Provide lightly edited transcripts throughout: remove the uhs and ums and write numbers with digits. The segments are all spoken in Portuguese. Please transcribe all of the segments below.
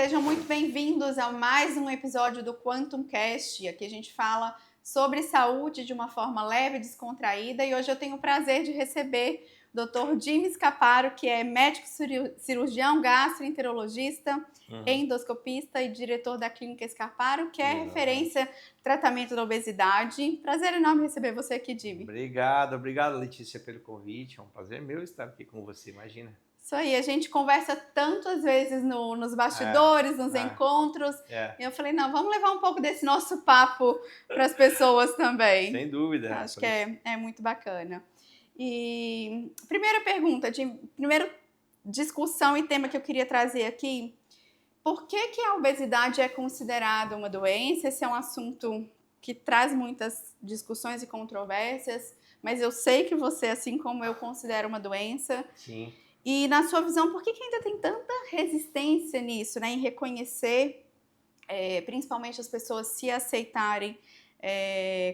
Sejam muito bem-vindos a mais um episódio do Quantum Cast. Aqui a gente fala sobre saúde de uma forma leve e descontraída. E hoje eu tenho o prazer de receber o Dr. Jimmy Scaparo, que é médico cirurgião, gastroenterologista, endoscopista e diretor da Clínica Scaparo, que é referência no tratamento da obesidade. Prazer enorme receber você aqui, Jimmy. Obrigado, Letícia, pelo convite. É um prazer meu estar aqui com você, imagina. Isso aí, a gente conversa tantas vezes nos bastidores, nos encontros. E eu falei, não, vamos levar um pouco desse nosso papo para as pessoas também. Sem dúvida. Acho que é muito bacana. E primeira pergunta, primeira discussão e tema que eu queria trazer aqui, por que a obesidade é considerada uma doença? Esse é um assunto que traz muitas discussões e controvérsias, mas eu sei que você, assim como eu, considera uma doença. Sim. E na sua visão, por que ainda tem tanta resistência nisso, né? Em reconhecer, principalmente as pessoas se aceitarem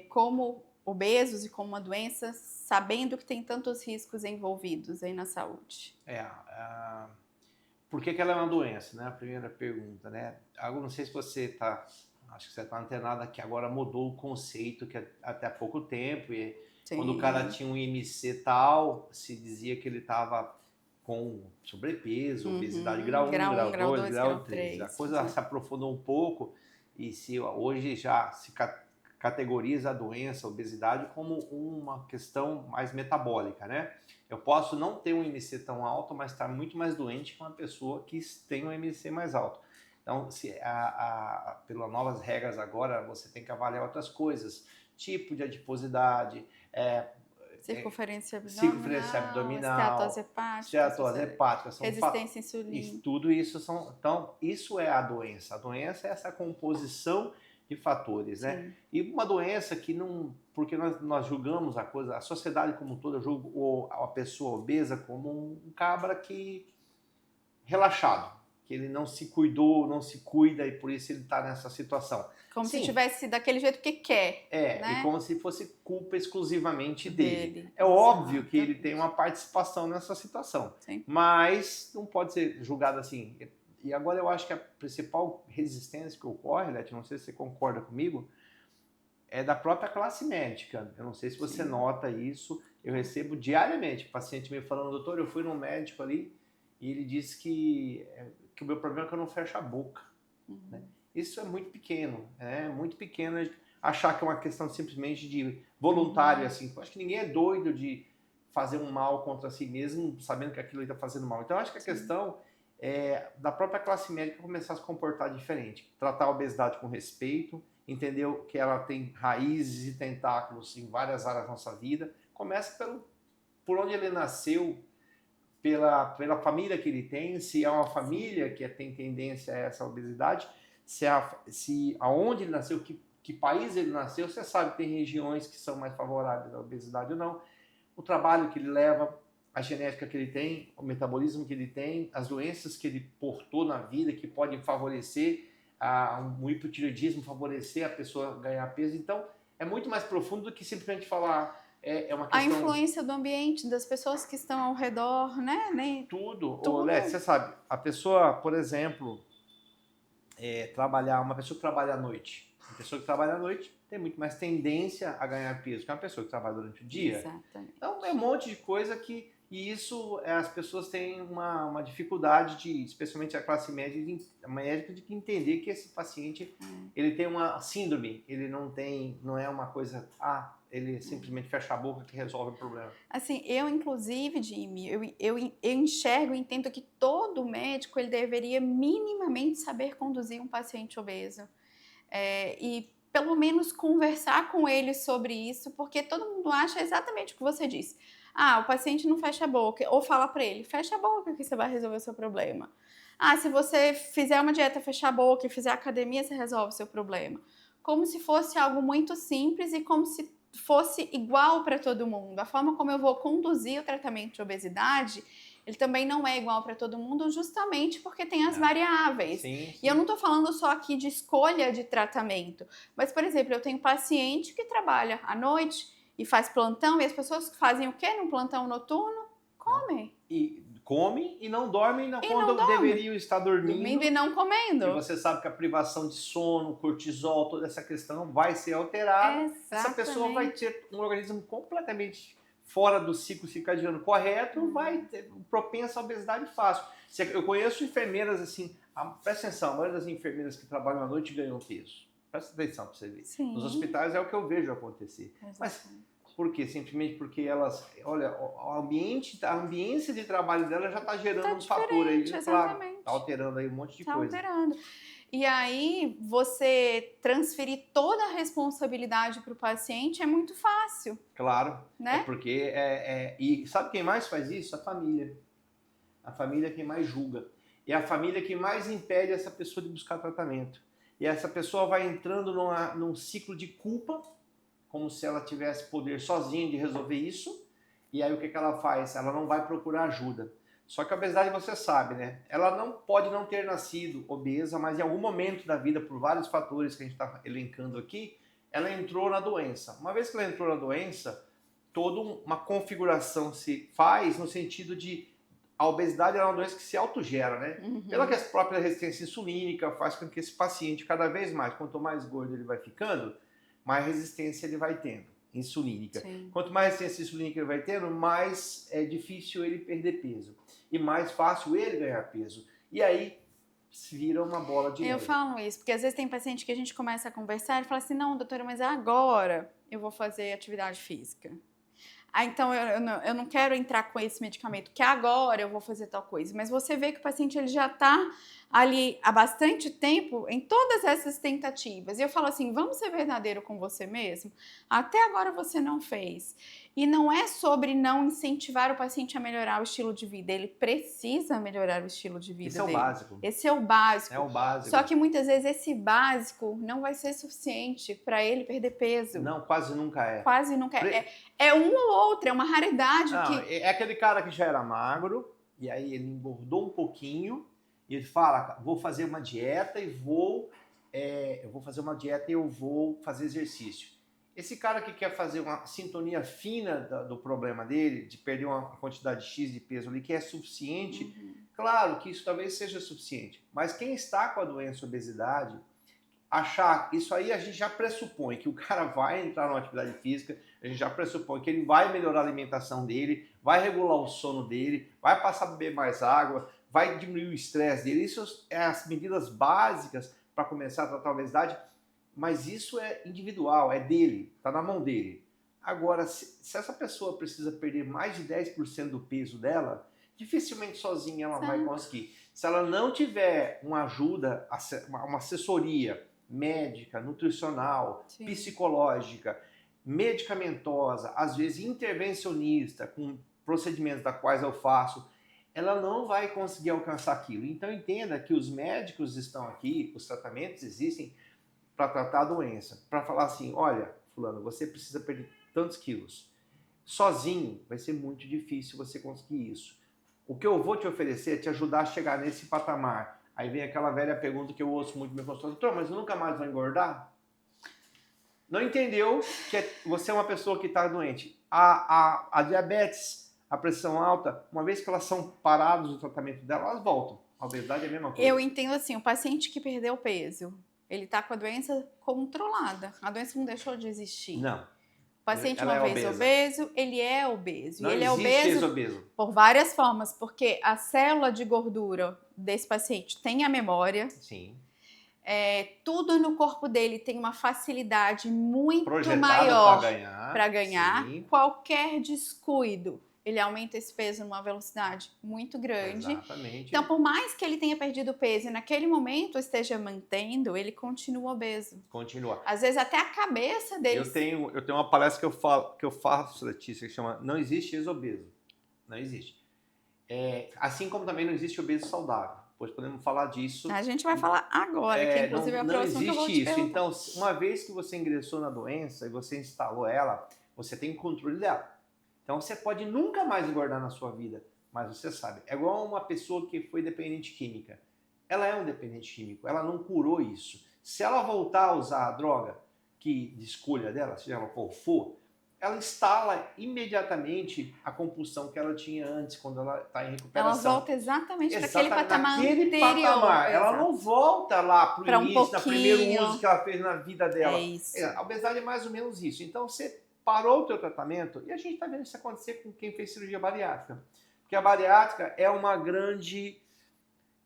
como obesos e como uma doença, sabendo que tem tantos riscos envolvidos aí na saúde? Por que ela é uma doença, né? A primeira pergunta, né? Eu não sei se você está, acho que você está antenada que agora mudou o conceito, que até há pouco tempo, e Sim. Quando o cara tinha um IMC tal, se dizia que ele estava com sobrepeso, obesidade grau 1, grau 2, grau 3. A coisa se aprofundou um pouco e hoje já se categoriza a doença, a obesidade, como uma questão mais metabólica, né? Eu posso não ter um IMC tão alto, mas estar muito mais doente que uma pessoa que tem um IMC mais alto. Então, pelas novas regras agora, você tem que avaliar outras coisas, tipo de adiposidade, circunferência abdominal, esteatose hepática, resistência insulínica. Tudo isso então, isso é a doença. A doença é essa composição de fatores, né? Sim. E uma doença que não, porque nós julgamos a coisa, a sociedade como toda julga a pessoa obesa como um cabra relaxado, que ele não se cuidou, não se cuida e por isso ele está nessa situação. Como se tivesse daquele jeito que quer. Né? E como se fosse culpa exclusivamente dele. É óbvio que ele tem uma participação nessa situação. Sim. Mas não pode ser julgado assim. E agora eu acho que a principal resistência que ocorre, Leti, não sei se você concorda comigo, é da própria classe médica. Eu não sei se você nota isso. Eu recebo diariamente paciente me falando, doutor, eu fui num médico ali e ele disse que o meu problema é que eu não fecho a boca. Né? Isso é muito pequeno, muito pequeno achar que é uma questão simplesmente de voluntário, assim. Eu acho que ninguém é doido de fazer um mal contra si mesmo, sabendo que aquilo está fazendo mal. Então, eu acho que a questão é da própria classe médica começar a se comportar diferente, tratar a obesidade com respeito, entender que ela tem raízes e tentáculos em várias áreas da nossa vida. Começa por onde ele nasceu, pela família que ele tem, se é uma família que tem tendência a essa obesidade, se aonde ele nasceu, que país ele nasceu, você sabe que tem regiões que são mais favoráveis à obesidade ou não, o trabalho que ele leva, a genética que ele tem, o metabolismo que ele tem, as doenças que ele portou na vida que podem favorecer um hipotireoidismo, favorecer a pessoa ganhar peso. Então, é muito mais profundo do que simplesmente falar uma questão... A influência do ambiente, das pessoas que estão ao redor, né? Tudo. Leti, você sabe, a pessoa, por exemplo... uma pessoa que trabalha à noite. Uma pessoa que trabalha à noite tem muito mais tendência a ganhar peso que uma pessoa que trabalha durante o dia. Exatamente. Então, é um monte de coisa e isso as pessoas têm uma dificuldade especialmente a classe média, de entender que esse paciente ele tem uma síndrome, ele não é uma coisa, ele simplesmente fecha a boca que resolve o problema. Assim, eu inclusive, Jimmy, eu enxergo e entendo que todo médico ele deveria minimamente saber conduzir um paciente obeso. E pelo menos conversar com ele sobre isso, porque todo mundo acha exatamente o que você disse. O paciente não fecha a boca, ou fala para ele, fecha a boca que você vai resolver o seu problema. Se você fizer uma dieta, fechar a boca e fizer academia, você resolve o seu problema. Como se fosse algo muito simples e como se fosse igual para todo mundo. A forma como eu vou conduzir o tratamento de obesidade, ele também não é igual para todo mundo, justamente porque tem as variáveis. Sim. E eu não estou falando só aqui de escolha de tratamento, mas, por exemplo, eu tenho paciente que trabalha à noite e faz plantão, e as pessoas que fazem o quê no plantão noturno? Comem. E comem e não dormem E quando não dorme. deveriam estar dormindo. Dormindo e não comendo. E você sabe que a privação de sono, cortisol, toda essa questão vai ser alterada. Essa pessoa vai ter um organismo completamente fora do ciclo circadiano correto, vai ter propensa à obesidade fácil. Eu conheço enfermeiras assim, presta atenção, a maioria das enfermeiras que trabalham à noite ganham peso. Presta atenção para você ver. Sim. Nos hospitais é o que eu vejo acontecer. Exatamente. Mas por quê? Simplesmente porque elas, olha, a ambiência de trabalho dela já está gerando um fator aí, claro, está alterando aí um monte de coisa. Está alterando. E aí, você transferir toda a responsabilidade para o paciente é muito fácil. Claro, né? É porque... E sabe quem mais faz isso? A família. A família é quem mais julga. E a família que mais impede essa pessoa de buscar tratamento. E essa pessoa vai entrando num ciclo de culpa, como se ela tivesse poder sozinha de resolver isso. E aí o que ela faz? Ela não vai procurar ajuda. Só que a obesidade você sabe, né? Ela não pode não ter nascido obesa, mas em algum momento da vida, por vários fatores que a gente está elencando aqui, ela entrou na doença. Uma vez que ela entrou na doença, toda uma configuração se faz no sentido de a obesidade é uma doença que se autogera, né? Pela que a própria resistência insulínica faz com que esse paciente, cada vez mais, quanto mais gordo ele vai ficando, mais resistência ele vai tendo, insulínica. Sim. Quanto mais resistência insulínica ele vai tendo, mais é difícil ele perder peso. E mais fácil ele ganhar peso. E aí vira uma bola de neve. Eu falo isso, porque às vezes tem paciente que a gente começa a conversar e fala assim, não, doutora, mas agora eu vou fazer atividade física. Então eu não quero entrar com esse medicamento, que agora eu vou fazer tal coisa. Mas você vê que o paciente ele já está ali há bastante tempo em todas essas tentativas. E eu falo assim, vamos ser verdadeiro com você mesmo? Até agora você não fez. E não é sobre não incentivar o paciente a melhorar o estilo de vida. Ele precisa melhorar o estilo de vida dele. Esse é o básico. Esse é o básico. É o básico. Só que muitas vezes esse básico não vai ser suficiente para ele perder peso. Não, quase nunca é. Quase nunca é. É um ou outro, é uma raridade. Não, é aquele cara que já era magro, e aí ele engordou um pouquinho, e ele fala, vou fazer uma dieta e eu vou fazer exercício. Esse cara que quer fazer uma sintonia fina do problema dele, de perder uma quantidade X de peso ali, que é suficiente, claro que isso talvez seja suficiente, mas quem está com a doença obesidade, achar isso aí a gente já pressupõe que o cara vai entrar numa atividade física, a gente já pressupõe que ele vai melhorar a alimentação dele, vai regular o sono dele, vai passar a beber mais água, vai diminuir o estresse dele. Isso é as medidas básicas para começar a tratar a obesidade, mas isso é individual, é dele, está na mão dele. Agora, se essa pessoa precisa perder mais de 10% do peso dela, dificilmente sozinha ela vai conseguir. Se ela não tiver uma ajuda, uma assessoria médica, nutricional, Sim. psicológica, medicamentosa, às vezes intervencionista, com procedimentos da quais eu faço, ela não vai conseguir alcançar aquilo. Então entenda que os médicos estão aqui, os tratamentos existem para tratar a doença, para falar assim, olha, fulano, você precisa perder tantos quilos. Sozinho vai ser muito difícil você conseguir isso. O que eu vou te oferecer é te ajudar a chegar nesse patamar. Aí vem aquela velha pergunta que eu ouço muito no meu consultório, doutor, mas eu nunca mais vou engordar? Não entendeu que você é uma pessoa que está doente. A diabetes, a pressão alta, uma vez que elas são paradas do tratamento dela, elas voltam. A obesidade é a mesma coisa. Eu entendo assim, o paciente que perdeu peso, ele está com a doença controlada. A doença não deixou de existir. Não. O paciente Ela uma é vez obesa. obeso, ele é obeso. Não e ele é existe obeso ex-obeso. por várias formas, porque a célula de gordura desse paciente tem a memória. Sim. Tudo no corpo dele tem uma facilidade muito Projetado maior para ganhar. Sim. Qualquer descuido, ele aumenta esse peso numa velocidade muito grande. Exatamente. Então, por mais que ele tenha perdido peso e naquele momento esteja mantendo, ele continua obeso. Continua. Às vezes até a cabeça dele... Eu tenho uma palestra que eu faço, Letícia, que chama Não Existe Ex-Obeso. Não existe. Assim como também não existe obeso saudável. Pois podemos falar disso. A gente vai falar agora, que inclusive é a próxima que eu vou te existe isso. perguntar. Então, uma vez que você ingressou na doença e você instalou ela, você tem controle dela. Então, você pode nunca mais engordar na sua vida, mas você sabe. É igual uma pessoa que foi dependente química. Ela é um dependente químico, ela não curou isso. Se ela voltar a usar a droga de escolha dela, seja ela qual for, ela instala imediatamente a compulsão que ela tinha antes, quando ela está em recuperação. Ela volta exatamente para aquele patamar naquele anterior. patamar. Ela Exato. não volta lá para o início, no primeiro uso que ela fez na vida dela. É isso. A obesidade é mais ou menos isso. Então, você parou o teu tratamento, e a gente está vendo isso acontecer com quem fez cirurgia bariátrica. Porque a bariátrica é uma grande...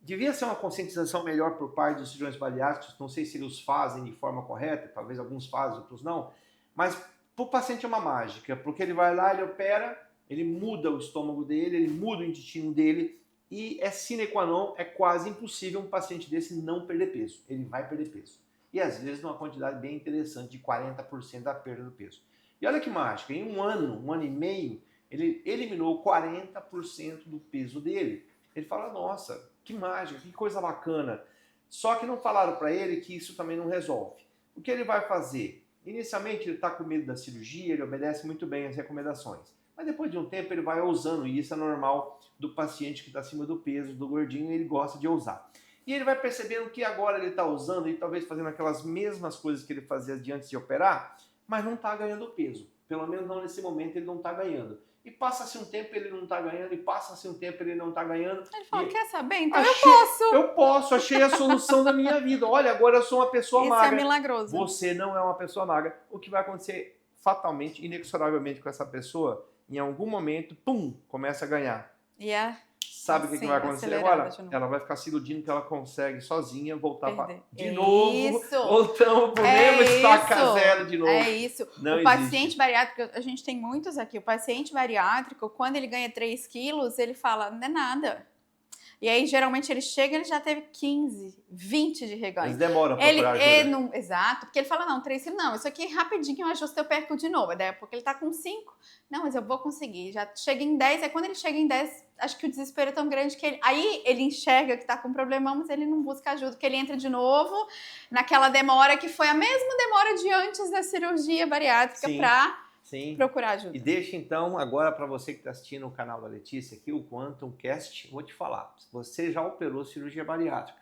Devia ser uma conscientização melhor por parte dos cirurgiões bariátricos, não sei se eles fazem de forma correta, talvez alguns fazem, outros não, mas para o paciente é uma mágica, porque ele vai lá, ele opera, ele muda o estômago dele, ele muda o intestino dele, e é sine qua non, é quase impossível um paciente desse não perder peso. Ele vai perder peso. E às vezes numa quantidade bem interessante, de 40% da perda do peso. E olha que mágica, em um ano e meio, ele eliminou 40% do peso dele. Ele fala, nossa, que mágica, que coisa bacana. Só que não falaram para ele que isso também não resolve. O que ele vai fazer? Inicialmente ele está com medo da cirurgia, ele obedece muito bem às recomendações. Mas depois de um tempo ele vai ousando, e isso é normal do paciente que está acima do peso, do gordinho, ele gosta de ousar. E ele vai percebendo que agora ele está usando e talvez fazendo aquelas mesmas coisas que ele fazia antes de operar, mas não está ganhando peso. Pelo menos não nesse momento ele não está ganhando. E passa-se um tempo ele não está ganhando, e passa-se um tempo ele não está ganhando. Ele fala, quer saber? Então eu posso, achei a solução da minha vida. Olha, agora eu sou uma pessoa magra. Isso é milagroso. Você não é uma pessoa magra. O que vai acontecer fatalmente, inexoravelmente com essa pessoa, em algum momento, pum, começa a ganhar. Sabe o que vai acontecer agora? Ela vai ficar se iludindo que ela consegue sozinha voltar de novo. Voltamos pro mesmo estaca zero de novo. É isso. O paciente bariátrico, a gente tem muitos aqui, o paciente bariátrico, quando ele ganha 3 quilos, ele fala, não é nada. E aí, geralmente, ele chega e ele já teve 15, 20 de reganho. Eles demoram pra procurar ajuda. Exato, porque ele fala, não, 3 quilos, não, isso aqui rapidinho eu ajusto, eu perco de novo. Daí, porque ele tá com 5, não, mas eu vou conseguir. Já chega em 10, aí quando ele chega em 10, acho que o desespero é tão grande que aí ele enxerga que tá com um problemão, mas ele não busca ajuda, porque ele entra de novo naquela demora que foi a mesma demora de antes da cirurgia bariátrica pra... Sim. Procurar ajuda. E deixa então, agora para você que está assistindo o canal da Letícia aqui, o Quantum Cast, vou te falar. Se você já operou cirurgia bariátrica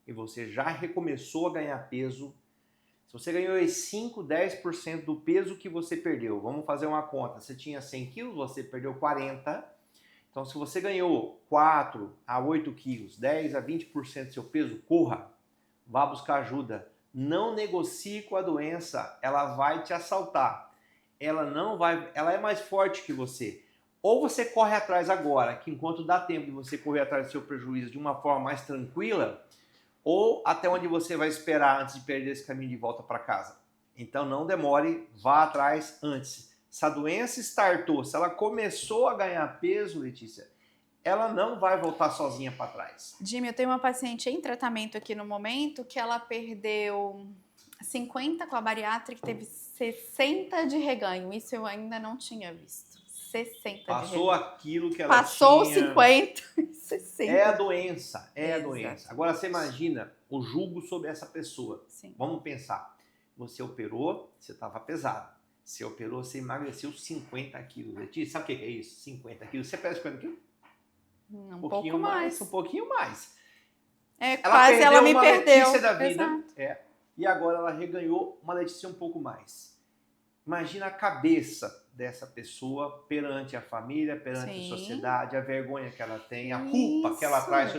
e você já recomeçou a ganhar peso, se você ganhou 5, 10% do peso que você perdeu, vamos fazer uma conta. Você tinha 100 quilos, você perdeu 40. Então, se você ganhou 4 a 8 quilos, 10 a 20% do seu peso, corra, vá buscar ajuda. Não negocie com a doença, ela vai te assaltar. Ela é mais forte que você. Ou você corre atrás agora, que enquanto dá tempo de você correr atrás do seu prejuízo de uma forma mais tranquila, ou até onde você vai esperar antes de perder esse caminho de volta para casa. Então não demore, vá atrás antes. Se a doença startou, se ela começou a ganhar peso, Letícia, ela não vai voltar sozinha para trás. Jimmy, eu tenho uma paciente em tratamento aqui no momento que ela perdeu 50 com a bariátrica e teve 60 de reganho. Isso eu ainda não tinha visto. 60 Passou de reganho. Aquilo que ela Passou tinha. 50 e 60. É a doença, a Exato. doença. Agora você imagina o julgo sobre essa pessoa. Sim. Vamos pensar. Você operou, você estava pesado. Você operou, você emagreceu 50 quilos. Letícia, sabe o que é isso? 50 quilos. Você pesa 50 quilos? Um pouco mais. Um pouquinho mais. Quase ela me perdeu. Letícia da vida. Exato. E agora ela reganhou uma Letícia um pouco mais. Imagina a cabeça dessa pessoa perante a família, perante a sociedade, a vergonha que ela tem, a culpa que ela traz.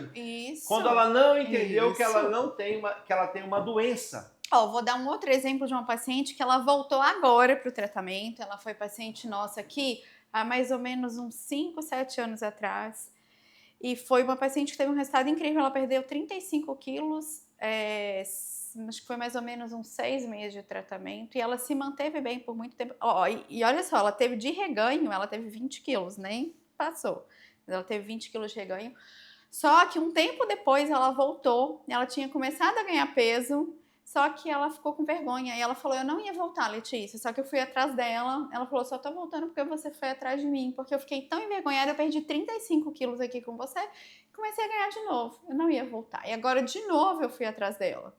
Quando ela não entendeu que ela tem uma doença. Vou dar um outro exemplo de uma paciente que ela voltou agora para o tratamento. Ela foi paciente nossa aqui há mais ou menos uns 5, 7 anos atrás. E foi uma paciente que teve um resultado incrível. Ela perdeu 35 quilos, acho que foi mais ou menos uns 6 meses de tratamento. E ela se manteve bem por muito tempo. E olha só, ela teve de reganho, ela teve 20 quilos, nem passou. Ela teve 20 quilos de reganho. Só que um tempo depois ela voltou, ela tinha começado a ganhar peso, só que ela ficou com vergonha. E ela falou, eu não ia voltar, Letícia, só que eu fui atrás dela. Ela falou, só tô voltando porque você foi atrás de mim, porque eu fiquei tão envergonhada, eu perdi 35 quilos aqui com você, e comecei a ganhar de novo. Eu não ia voltar. E agora, de novo, eu fui atrás dela.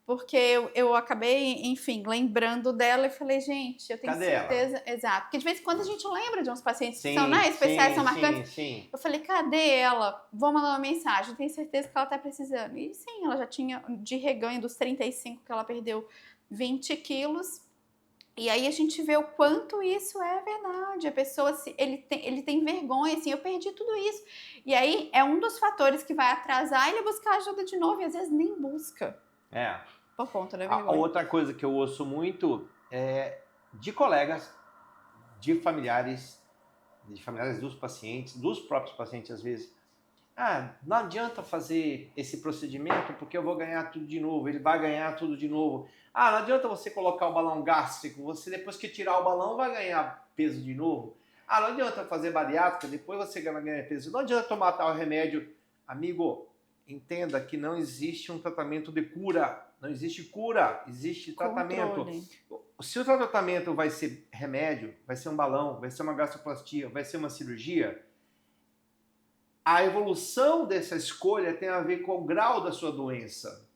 Porque eu acabei, enfim, lembrando dela e falei, gente, eu tenho certeza. Exato. Porque de vez em quando a gente lembra de uns pacientes que são especiais, são marcantes. Sim. Eu falei, cadê ela? Vou mandar uma mensagem, tenho certeza que ela tá precisando. E sim, ela já tinha de reganho dos 35 que ela perdeu 20 quilos. E aí a gente vê o quanto isso é verdade. A pessoa, ele tem vergonha, assim, eu perdi tudo isso. E aí é um dos fatores que vai atrasar ele a buscar ajuda de novo, e às vezes nem busca, É. por conta da A vergonha. outra coisa que eu ouço muito é de colegas, de familiares dos pacientes, dos próprios pacientes às vezes. Ah, não adianta fazer esse procedimento porque eu vou ganhar tudo de novo, ele vai ganhar tudo de novo. Ah, não adianta você colocar o balão gástrico, você depois que tirar o balão vai ganhar peso de novo. Ah, não adianta fazer bariátrica, depois você vai ganhar peso. Não adianta tomar tal remédio. Amigo, entenda que não existe um tratamento de cura, não existe cura, existe tratamento. Controle. Se o tratamento vai ser remédio, vai ser um balão, vai ser uma gastroplastia, vai ser uma cirurgia, a evolução dessa escolha tem a ver com o grau da sua doença.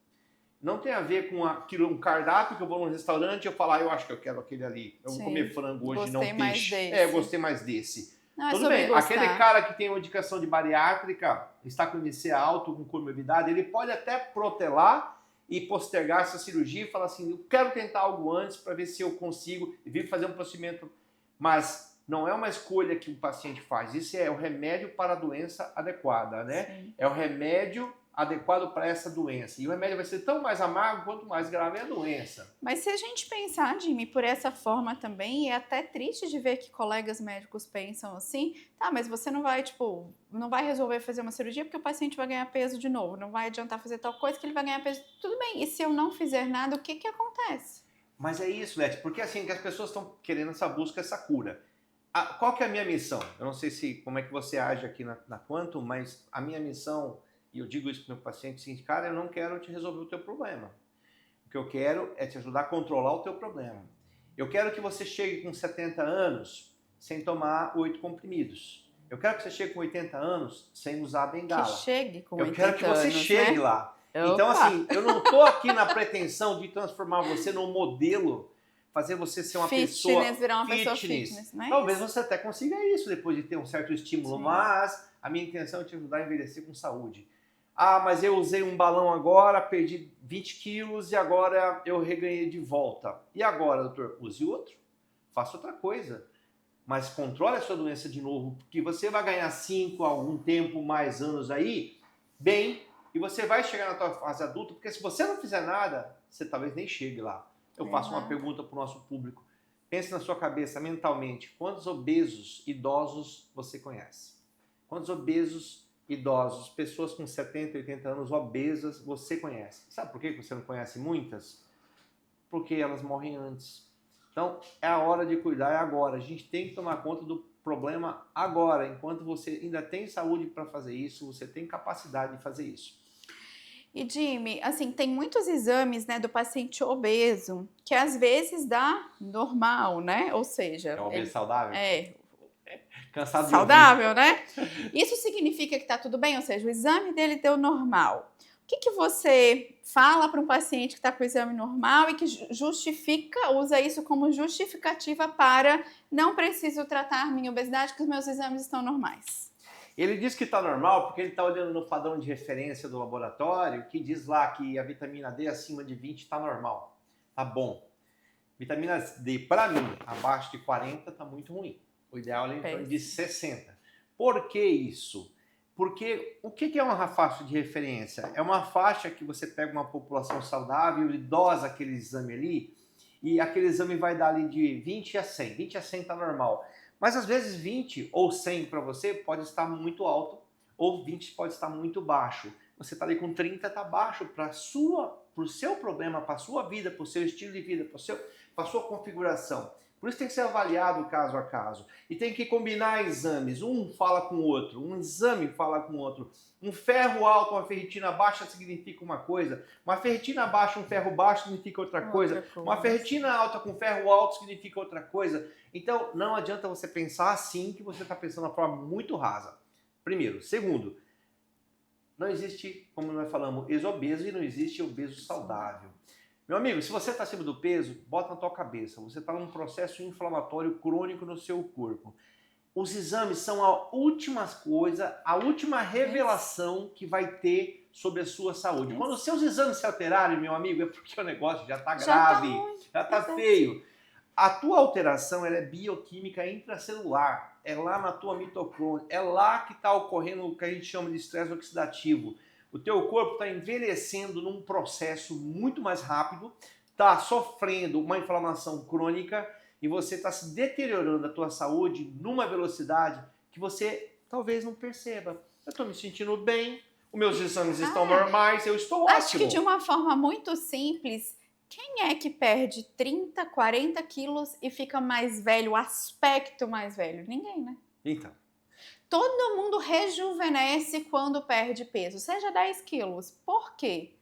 Não tem a ver com um cardápio que eu vou num restaurante e eu falar, eu acho que eu quero aquele ali. Eu vou comer frango hoje, não peixe. Eu gostei mais desse. Não é Tudo sobre bem, gostar. aquele cara que tem uma indicação de bariátrica, está com IMC alto, com comorbidade, ele pode até protelar e postergar essa cirurgia e falar assim, eu quero tentar algo antes para ver se eu consigo vir fazer um procedimento, mas não é uma escolha que o paciente faz, isso é o remédio para a doença adequada, né? Sim. É o remédio adequado para essa doença. E o remédio vai ser tão mais amargo quanto mais grave é a doença. Mas se a gente pensar, Jimmy, por essa forma também, é até triste de ver que colegas médicos pensam assim, tá, mas você não vai, tipo, não vai resolver fazer uma cirurgia porque o paciente vai ganhar peso de novo, não vai adiantar fazer tal coisa que ele vai ganhar peso. Tudo bem, e se eu não fizer nada, o que que acontece? Mas é isso, Leti, porque assim que as pessoas estão querendo essa busca, essa cura. Qual que é a minha missão? Eu não sei como é que você age aqui na Quantum, mas a minha missão, e eu digo isso para o meu paciente, é o seguinte, cara, eu não quero te resolver o teu problema. O que eu quero é te ajudar a controlar o teu problema. Eu quero que você chegue com 70 anos sem tomar 8 comprimidos. Eu quero que você chegue com 80 anos sem usar a bengala. Que chegue com 80 anos, Eu quero que você chegue, né, lá. Então, Opa. assim, eu não estou aqui na pretensão de transformar você num modelo, fazer você ser uma pessoa virar uma pessoa fitness, não é Talvez isso? você até consiga isso depois de ter um certo estímulo, Sim. mas a minha intenção é te ajudar a envelhecer com saúde. Ah, mas eu usei um balão agora, perdi 20 quilos e agora eu reganhei de volta. E agora, doutor? Use outro. Faça outra coisa. Mas controle a sua doença de novo, porque você vai ganhar 5, algum tempo, mais anos aí, bem, e você vai chegar na tua fase adulta, porque se você não fizer nada, você talvez nem chegue lá. Eu faço uma pergunta para o nosso público. Pense na sua cabeça, mentalmente, quantos obesos idosos você conhece? Quantos obesos idosos, pessoas com 70, 80 anos obesas, você conhece? Sabe por que você não conhece muitas? Porque elas morrem antes. Então, é a hora de cuidar, é agora. A gente tem que tomar conta do problema agora. Enquanto você ainda tem saúde para fazer isso, você tem capacidade de fazer isso. E Jimmy, assim, tem muitos exames, né, do paciente obeso que às vezes dá normal, né? Ou seja, É um obeso saudável? Cansado de saudável, né? Isso significa que tá tudo bem? Ou seja, o exame dele deu normal. O que que você fala para um paciente que está com o exame normal e que usa isso como justificativa para não preciso tratar minha obesidade, que os meus exames estão normais? Ele diz que está normal porque ele está olhando no padrão de referência do laboratório, que diz lá que a vitamina D acima de 20 está normal. Tá bom. Vitamina D, para mim, abaixo de 40 está muito ruim. O ideal é em torno de 60. Por que isso? Porque o que é uma faixa de referência? É uma faixa que você pega uma população saudável, idosa, aquele exame ali, e aquele exame vai dar ali de 20 a 100. 20 a 100 está normal. Mas às vezes 20 ou 100 para você pode estar muito alto, ou 20 pode estar muito baixo. Você está ali com 30, está baixo para o seu problema, para a sua vida, para o seu estilo de vida, para a sua configuração. Por isso tem que ser avaliado caso a caso. E tem que combinar exames. Um fala com o outro, um exame fala com o outro. Um ferro alto, uma ferritina baixa significa uma coisa. Uma ferritina baixa, um ferro baixo significa outra coisa. Uma ferritina alta com ferro alto significa outra coisa. Então, não adianta você pensar assim que você está pensando de uma forma muito rasa. Primeiro. Segundo, não existe, como nós falamos, ex-obeso e não existe obeso saudável. Meu amigo, se você está acima do peso, bota na tua cabeça. Você está num processo inflamatório crônico no seu corpo. Os exames são a última coisa, a última revelação que vai ter sobre a sua saúde. Quando os seus exames se alterarem, meu amigo, é porque o negócio já está grave, já está feio. A tua alteração ela é bioquímica intracelular, é lá na tua mitocôndria, é lá que está ocorrendo o que a gente chama de estresse oxidativo. O teu corpo está envelhecendo num processo muito mais rápido, está sofrendo uma inflamação crônica e você está se deteriorando a tua saúde numa velocidade que você talvez não perceba. Eu estou me sentindo bem, os meus exames estão normais, eu estou ótimo. Acho que de uma forma muito simples, quem é que perde 30, 40 quilos e fica mais velho, o aspecto mais velho? Ninguém, né? Então. Todo mundo rejuvenesce quando perde peso, seja 10 quilos. Por quê?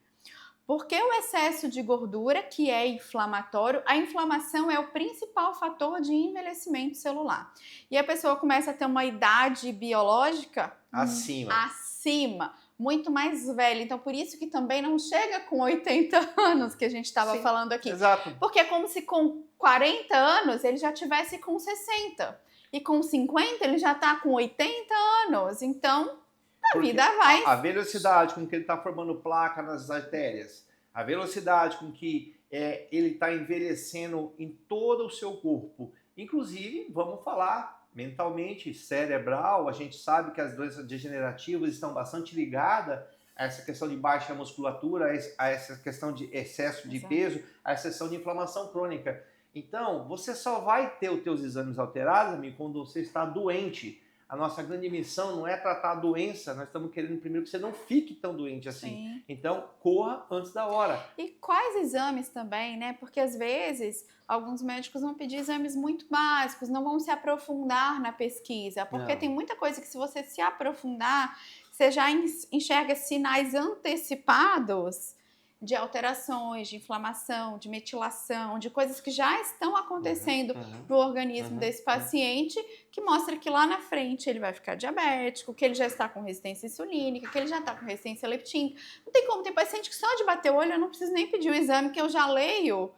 Porque o excesso de gordura, que é inflamatório, a inflamação é o principal fator de envelhecimento celular. E a pessoa começa a ter uma idade biológica acima, muito mais velha. Então, por isso que também não chega com 80 anos, que a gente estava falando aqui. Exato. Porque é como se com 40 anos ele já tivesse com 60. E com 50 ele já está com 80 anos. Então, a vida vai... A velocidade com que ele está formando placa nas artérias, a velocidade com que ele está envelhecendo em todo o seu corpo. Inclusive, vamos falar mentalmente, cerebral, a gente sabe que as doenças degenerativas estão bastante ligadas a essa questão de baixa musculatura, a essa questão de excesso de peso, a essa questão de inflamação crônica. Então, você só vai ter os teus exames alterados, amigo, quando você está doente. A nossa grande missão não é tratar a doença, nós estamos querendo primeiro que você não fique tão doente assim. Sim. Então, corra antes da hora. E quais exames também, né? Porque às vezes alguns médicos vão pedir exames muito básicos, não vão se aprofundar na pesquisa, porque tem muita coisa que se você se aprofundar, você já enxerga sinais antecipados de alterações, de inflamação, de metilação, de coisas que já estão acontecendo no organismo desse paciente, que mostra que lá na frente ele vai ficar diabético, que ele já está com resistência insulínica, que ele já está com resistência leptínica. Não tem como, tem paciente que só de bater o olho eu não preciso nem pedir o exame, que eu já leio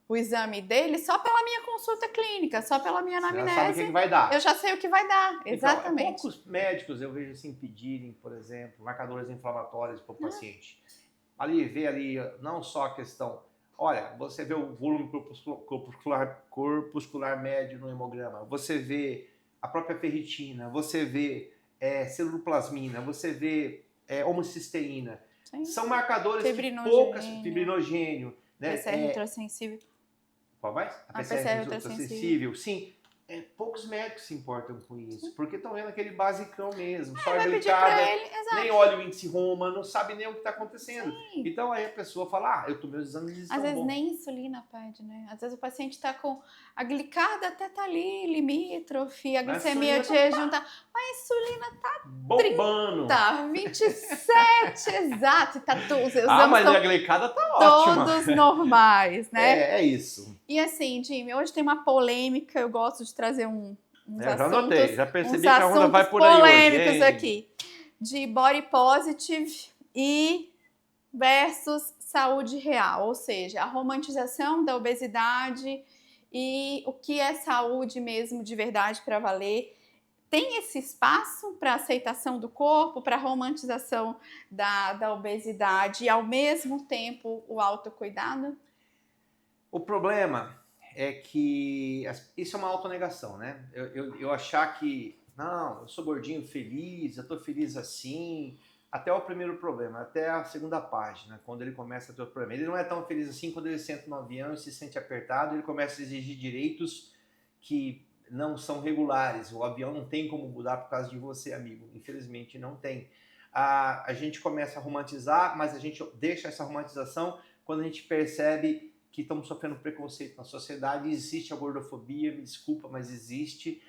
o exame dele só pela minha consulta clínica, só pela minha anamnese. Você já sabe o que vai dar. Eu já sei o que vai dar, exatamente. Então, poucos médicos eu vejo assim pedirem, por exemplo, marcadores inflamatórios para o paciente. Vê ali não só a questão, olha, você vê o volume corpuscular médio no hemograma, você vê a própria ferritina, você vê celuloplasmina, você vê homocisteína. Sim. São marcadores que poucas... Fibrinogênio. Né? PCR ultrassensível. Qual mais? A PCR ultrassensível, sim. Poucos médicos se importam com isso, porque estão vendo aquele basicão mesmo, só glicada, nem olha o índice Roma, não sabe nem o que está acontecendo. Sim. Então aí a pessoa fala, eu tomei os exames Às vezes nem insulina pede, né? Às vezes o paciente está com a glicada até tá ali, limítrofe, a glicemia de jejum tá... A insulina tá bombando. 27, exato. E tá mas a glicada tá ótima. Todos normais, né? É isso. E assim, Jimmy, hoje tem uma polêmica, eu gosto de trazer uns já notei, já percebi que a onda vai por aí polêmicos hoje, aqui. De body positive e versus saúde real, ou seja, a romantização da obesidade e o que é saúde mesmo de verdade para valer. Tem esse espaço para aceitação do corpo, para romantização da obesidade e ao mesmo tempo o autocuidado? O problema é que isso é uma autonegação, né? Eu achar que, não, eu sou gordinho feliz, eu tô feliz assim, até o primeiro problema, até a segunda página, quando ele começa a ter o problema. Ele não é tão feliz assim quando ele senta no avião e se sente apertado, ele começa a exigir direitos que não são regulares. O avião não tem como mudar por causa de você, amigo. Infelizmente não tem. A gente começa a romantizar, mas a gente deixa essa romantização quando a gente percebe que estamos sofrendo preconceito na sociedade, existe a gordofobia, me desculpa, mas existe.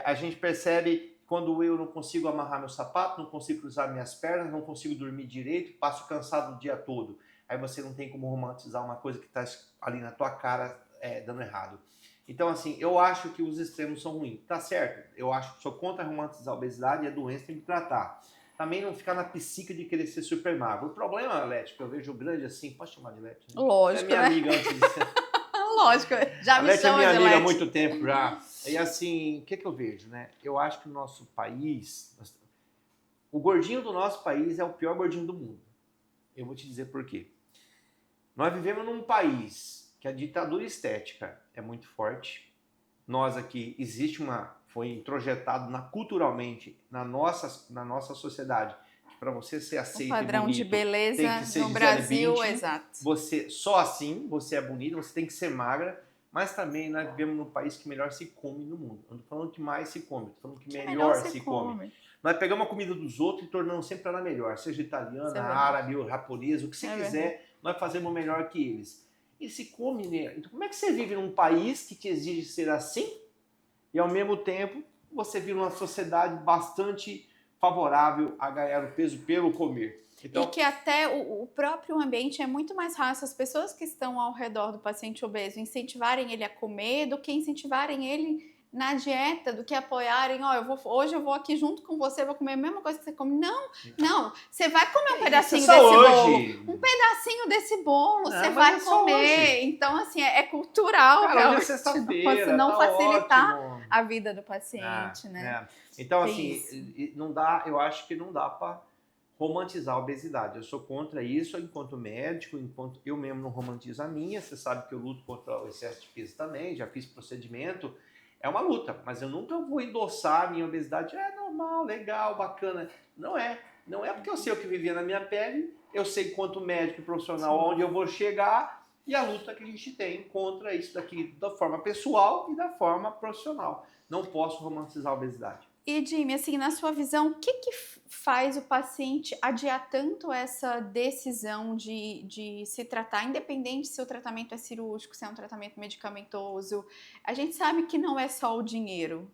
A gente percebe quando eu não consigo amarrar meu sapato, não consigo cruzar minhas pernas, não consigo dormir direito, passo cansado o dia todo. Aí você não tem como romantizar uma coisa que está ali na tua cara dando errado. Então, assim, eu acho que os extremos são ruins. Tá certo, eu sou contra romantizar a obesidade e a doença tem que tratar. Também não ficar na psique de querer ser super magro. O problema, Leti, que eu vejo grande assim, posso chamar de Leti? Né? Lógico, é minha amiga antes de ser... Lógico, já me chama de Leti. A Leti é minha amiga há muito tempo já. E assim, o que eu vejo, né? Eu acho que o nosso país, o gordinho do nosso país é o pior gordinho do mundo. Eu vou te dizer por quê. Nós vivemos num país que a ditadura estética é muito forte. Nós aqui, foi introjetado culturalmente na nossa sociedade, que para você ser O aceito e padrão de bonito, beleza tem que ser no Gisele Brasil, Bündchen. exato. Você, só assim, você é bonita, você tem que ser magra, mas também nós vivemos no país que melhor se come no mundo. Eu não estou falando que mais se come, estou falando que melhor se come. Nós pegamos a comida dos outros e tornamos sempre ela melhor, seja italiana, árabe ou japonesa, o que você quiser, nós fazemos melhor que eles. E se come, né? Então como é que você vive num país que te exige ser assim e ao mesmo tempo você vive numa sociedade bastante favorável a ganhar o peso pelo comer? Então, e que até o próprio ambiente é muito mais fácil as pessoas que estão ao redor do paciente obeso incentivarem ele a comer do que incentivarem ele na dieta, do que apoiarem, hoje eu vou aqui junto com você, vou comer a mesma coisa que você come. Não, você vai comer um pedacinho desse bolo. Um pedacinho desse bolo, você vai comer. Então, assim, é cultural, realmente. Hoje é sexta-feira, não facilitar ótimo. A vida do paciente, né? Então, assim, não dá, eu acho que não dá para romantizar a obesidade. Eu sou contra isso enquanto médico, enquanto eu mesmo não romantizo a minha. Você sabe que eu luto contra o excesso de peso também, já fiz procedimento. É uma luta, mas eu nunca vou endossar a minha obesidade. É normal, legal, bacana. Não é. Não é porque eu sei o que vivia na minha pele, eu sei quanto médico e profissional onde eu vou chegar e a luta que a gente tem contra isso daqui da forma pessoal e da forma profissional. Não posso romantizar a obesidade. E, Jimmy, assim, na sua visão, o que faz o paciente adiar tanto essa decisão de se tratar, independente se o tratamento é cirúrgico, se é um tratamento medicamentoso? A gente sabe que não é só o dinheiro.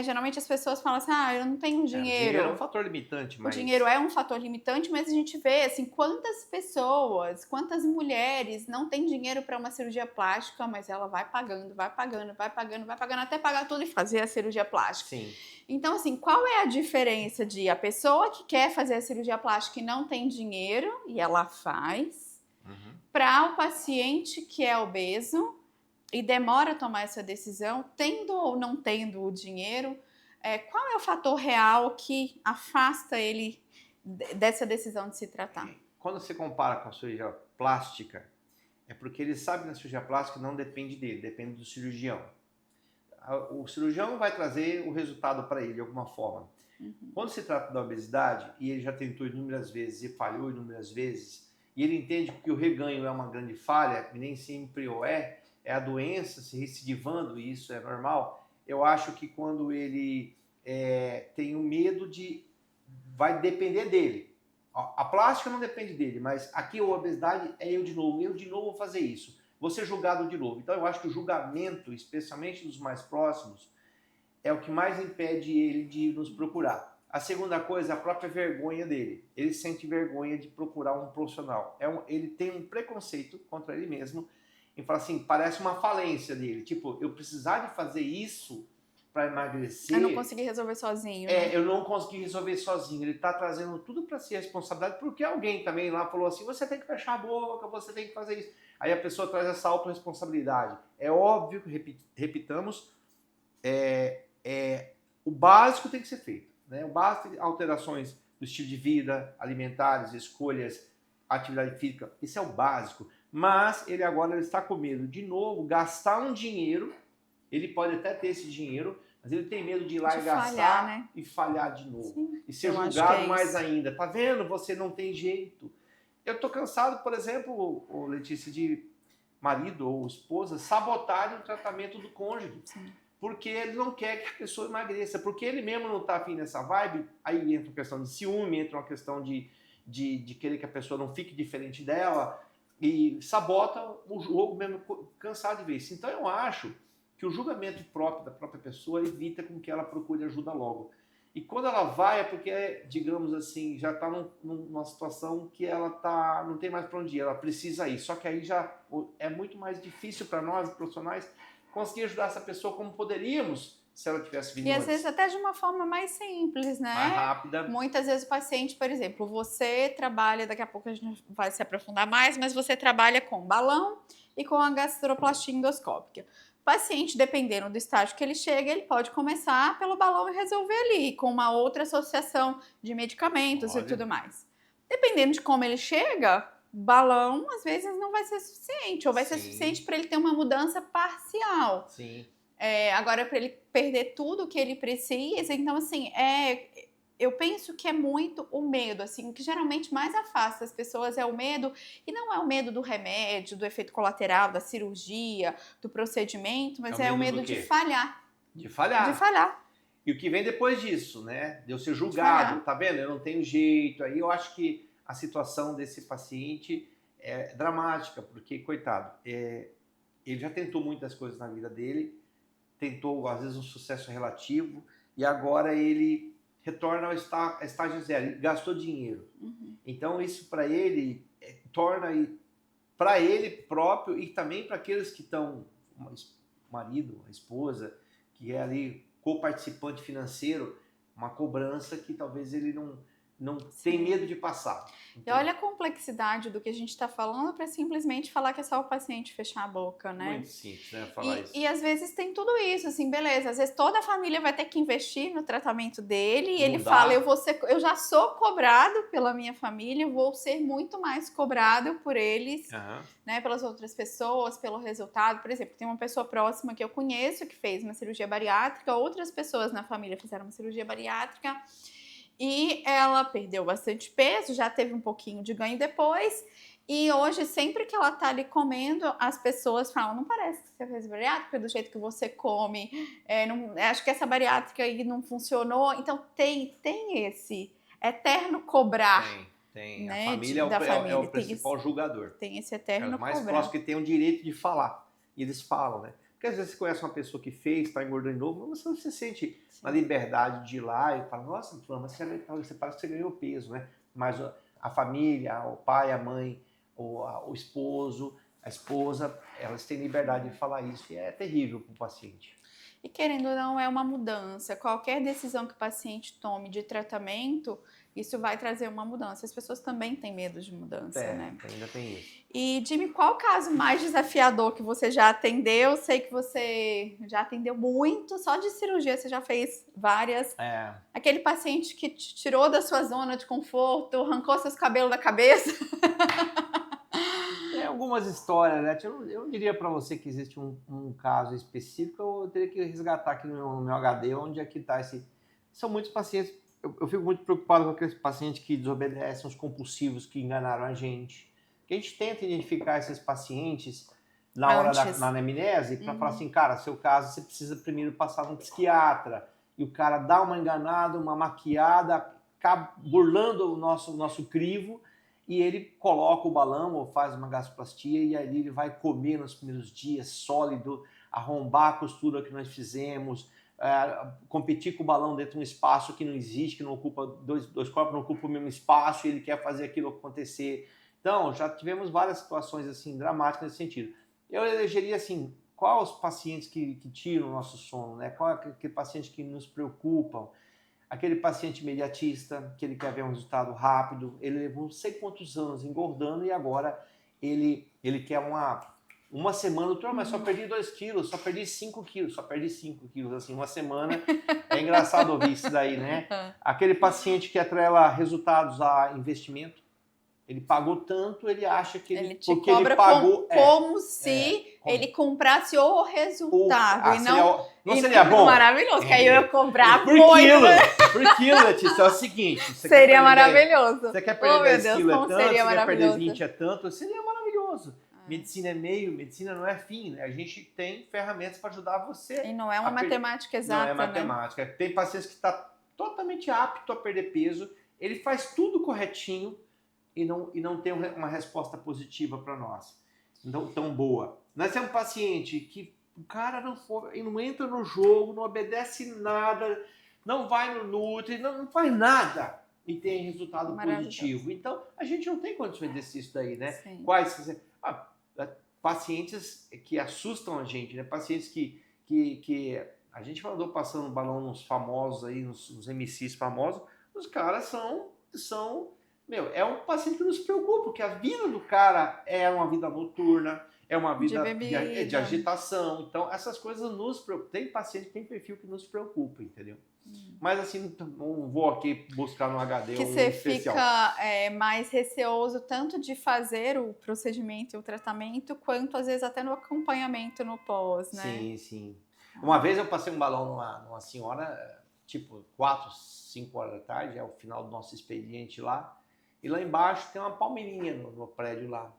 Geralmente as pessoas falam assim, eu não tenho dinheiro. O dinheiro é um fator limitante, mas... O dinheiro é um fator limitante, mas a gente vê, assim, quantas pessoas, quantas mulheres não têm dinheiro para uma cirurgia plástica, mas ela vai pagando, até pagar tudo e fazer a cirurgia plástica. Sim. Então, assim, qual é a diferença de a pessoa que quer fazer a cirurgia plástica e não tem dinheiro, e ela faz, para o paciente que é obeso e demora a tomar essa decisão, tendo ou não tendo o dinheiro, qual é o fator real que afasta ele dessa decisão de se tratar? Quando você compara com a cirurgia plástica, é porque ele sabe que a cirurgia plástica não depende dele, depende do cirurgião. O cirurgião vai trazer o resultado para ele de alguma forma. Quando se trata da obesidade, e ele já tentou inúmeras vezes e falhou inúmeras vezes, e ele entende que o reganho é uma grande falha, e nem sempre é a doença se recidivando, e isso é normal. Eu acho que quando ele tem o medo vai depender dele. A plástica não depende dele, mas aqui a obesidade é eu de novo vou fazer isso. Vou ser julgado de novo. Então eu acho que o julgamento, especialmente dos mais próximos, é o que mais impede ele de nos procurar. A segunda coisa é a própria vergonha dele. Ele sente vergonha de procurar um profissional. Ele tem um preconceito contra ele mesmo e fala assim, parece uma falência dele. Tipo, eu precisar de fazer isso para emagrecer... Eu não consegui resolver sozinho. Eu não consegui resolver sozinho. Ele está trazendo tudo para si a responsabilidade, porque alguém também lá falou assim, você tem que fechar a boca, você tem que fazer isso. Aí a pessoa traz essa autorresponsabilidade. É óbvio que, repitamos, o básico tem que ser feito. Né? O básico tem alterações do estilo de vida, alimentares, escolhas, atividade física. Isso é o básico. Mas ele agora está com medo de novo gastar um dinheiro. Ele pode até ter esse dinheiro, mas ele tem medo de ir lá e gastar falhar, né? E falhar de novo. Sim, e ser julgado mais ainda. Tá vendo? Você não tem jeito. Eu tô cansado, por exemplo, Letícia, de marido ou esposa sabotarem o tratamento do cônjuge. Sim. Porque ele não quer que a pessoa emagreça. Porque ele mesmo não tá afim nessa vibe. Aí entra uma questão de ciúme, entra uma questão de querer que a pessoa não fique diferente dela. E sabota o jogo mesmo, cansado de ver isso. Então eu acho que o julgamento próprio da própria pessoa evita com que ela procure ajuda logo. E quando ela vai é porque, digamos assim, já está numa situação que ela não tem mais para onde ir, ela precisa ir. Só que aí já é muito mais difícil para nós, profissionais, conseguir ajudar essa pessoa como poderíamos se ela tivesse vindo antes. E antes. às vezes até de uma forma mais simples, né? Mais rápida. Muitas vezes o paciente, por exemplo, você trabalha, daqui a pouco a gente vai se aprofundar mais, mas você trabalha com balão e com a gastroplastia endoscópica. O paciente, dependendo do estágio que ele chega, ele pode começar pelo balão e resolver ali, com uma outra associação de medicamentos e tudo mais. Dependendo de como ele chega, balão, às vezes não vai ser suficiente, ou vai ser Sim. suficiente para ele ter uma mudança parcial. Sim. Agora, para ele perder tudo que ele precisa, então, assim, eu penso que é muito o medo, assim, o que geralmente mais afasta as pessoas é o medo, e não é o medo do remédio, do efeito colateral, da cirurgia, do procedimento, mas é o medo do medo de quê? falhar. De falhar. De falhar. E o que vem depois disso, né? De eu ser julgado, falhar. tá vendo? Eu não tenho jeito. Aí eu acho que a situação desse paciente é dramática, porque, coitado, ele já tentou muitas coisas na vida dele, tentou, às vezes, um sucesso relativo, e agora ele retorna ao estágio zero, ele gastou dinheiro. Uhum. Então, isso para ele torna, para ele próprio e também para aqueles que estão, o marido, a esposa, que é ali co-participante financeiro, uma cobrança que talvez ele não tem medo de passar. E olha a complexidade do que a gente está falando para simplesmente falar que é só o paciente fechar a boca, né? Muito simples, né? Falar isso. E às vezes tem tudo isso, assim, beleza. Às vezes toda a família vai ter que investir no tratamento dele e ele fala, eu já sou cobrado pela minha família, vou ser muito mais cobrado por eles, né? Pelas outras pessoas, pelo resultado. Por exemplo, tem uma pessoa próxima que eu conheço que fez uma cirurgia bariátrica, outras pessoas na família fizeram uma cirurgia bariátrica. E ela perdeu bastante peso, já teve um pouquinho de ganho depois. E hoje, sempre que ela tá ali comendo, as pessoas falam, não parece que você fez bariátrica do jeito que você come. Acho que essa bariátrica aí não funcionou. Então, tem esse eterno cobrar. Tem. Né, a família é o principal julgador. Tem esse eterno cobrar. É o mais próximo que tem o direito de falar. E eles falam, né? Porque às vezes você conhece uma pessoa que fez, está engordando de novo, mas você não se sente na liberdade de ir lá e falar, nossa, mas você parece que você ganhou peso, né? Mas a família, o pai, a mãe, o esposo, a esposa, elas têm liberdade de falar isso e é terrível para o paciente. E querendo ou não, é uma mudança. Qualquer decisão que o paciente tome de tratamento, isso vai trazer uma mudança. As pessoas também têm medo de mudança, né? Ainda tem isso. E, Jimmy, qual o caso mais desafiador que você já atendeu? Sei que você já atendeu muito, só de cirurgia você já fez várias. Aquele paciente que te tirou da sua zona de conforto, arrancou seus cabelos da cabeça. Tem algumas histórias, né? Eu não diria para você que existe um caso específico, eu teria que resgatar aqui no meu HD onde é que está esse... São muitos pacientes, eu fico muito preocupado com aqueles pacientes que desobedecem, os compulsivos que enganaram a gente. Que a gente tenta identificar esses pacientes na hora da anamnese para falar assim, cara, seu caso você precisa primeiro passar num psiquiatra. E o cara dá uma enganada, uma maquiada, acaba burlando o nosso crivo e ele coloca o balão ou faz uma gastroplastia e aí ele vai comer nos primeiros dias sólido, arrombar a costura que nós fizemos, competir com o balão dentro de um espaço que não existe, que não ocupa dois corpos, não ocupa o mesmo espaço e ele quer fazer aquilo acontecer. Então, já tivemos várias situações assim dramáticas nesse sentido. Eu elegeria assim, quais os pacientes que tiram o nosso sono, né? Qual é aquele paciente que nos preocupam? Aquele paciente imediatista, que ele quer ver um resultado rápido, ele levou não sei quantos anos engordando e agora ele quer uma semana, doutor, mas só perdi 2 quilos, só perdi 5 quilos, assim, uma semana. É engraçado ouvir isso daí, né? Aquele paciente que atrela resultados a investimento, ele pagou tanto, ele acha que ele porque ele pagou como se ele comprasse o resultado. Não seria bom? Maravilhoso, que aí eu ia cobrar por quilo, Letícia, é o seguinte. Seria maravilhoso. Você quer perder 10 quilos é tanto, você quer perder 20 é tanto, seria maravilhoso. Medicina é meio, medicina não é fim, né? A gente tem ferramentas para ajudar você. E não é uma matemática exata, não é matemática. Né? Tem pacientes que estão totalmente apto a perder peso, ele faz tudo corretinho, e não tem uma resposta positiva para nós, não tão boa. Nós temos um paciente que o cara não entra no jogo, não obedece nada, não vai no Nutri, não faz nada e tem resultado positivo. Então, a gente não tem condições de decidir isso daí, né? Sim. Quais? Pacientes que assustam a gente, né? Pacientes que a gente mandou passando balão nos famosos aí, nos MCs famosos, os caras são é um paciente que nos preocupa, porque a vida do cara é uma vida noturna, é uma vida de agitação. Então, essas coisas nos preocupam. Tem paciente que tem perfil que nos preocupa, entendeu? Mas assim, não vou aqui buscar no HD Que um você especial. fica mais receoso tanto de fazer o procedimento e o tratamento, quanto às vezes até no acompanhamento no pós, né? Sim, sim. Uma vez eu passei um balão numa senhora, tipo 4, 5 horas da tarde, é o final do nosso expediente lá, e lá embaixo tem uma palmeirinha no prédio lá.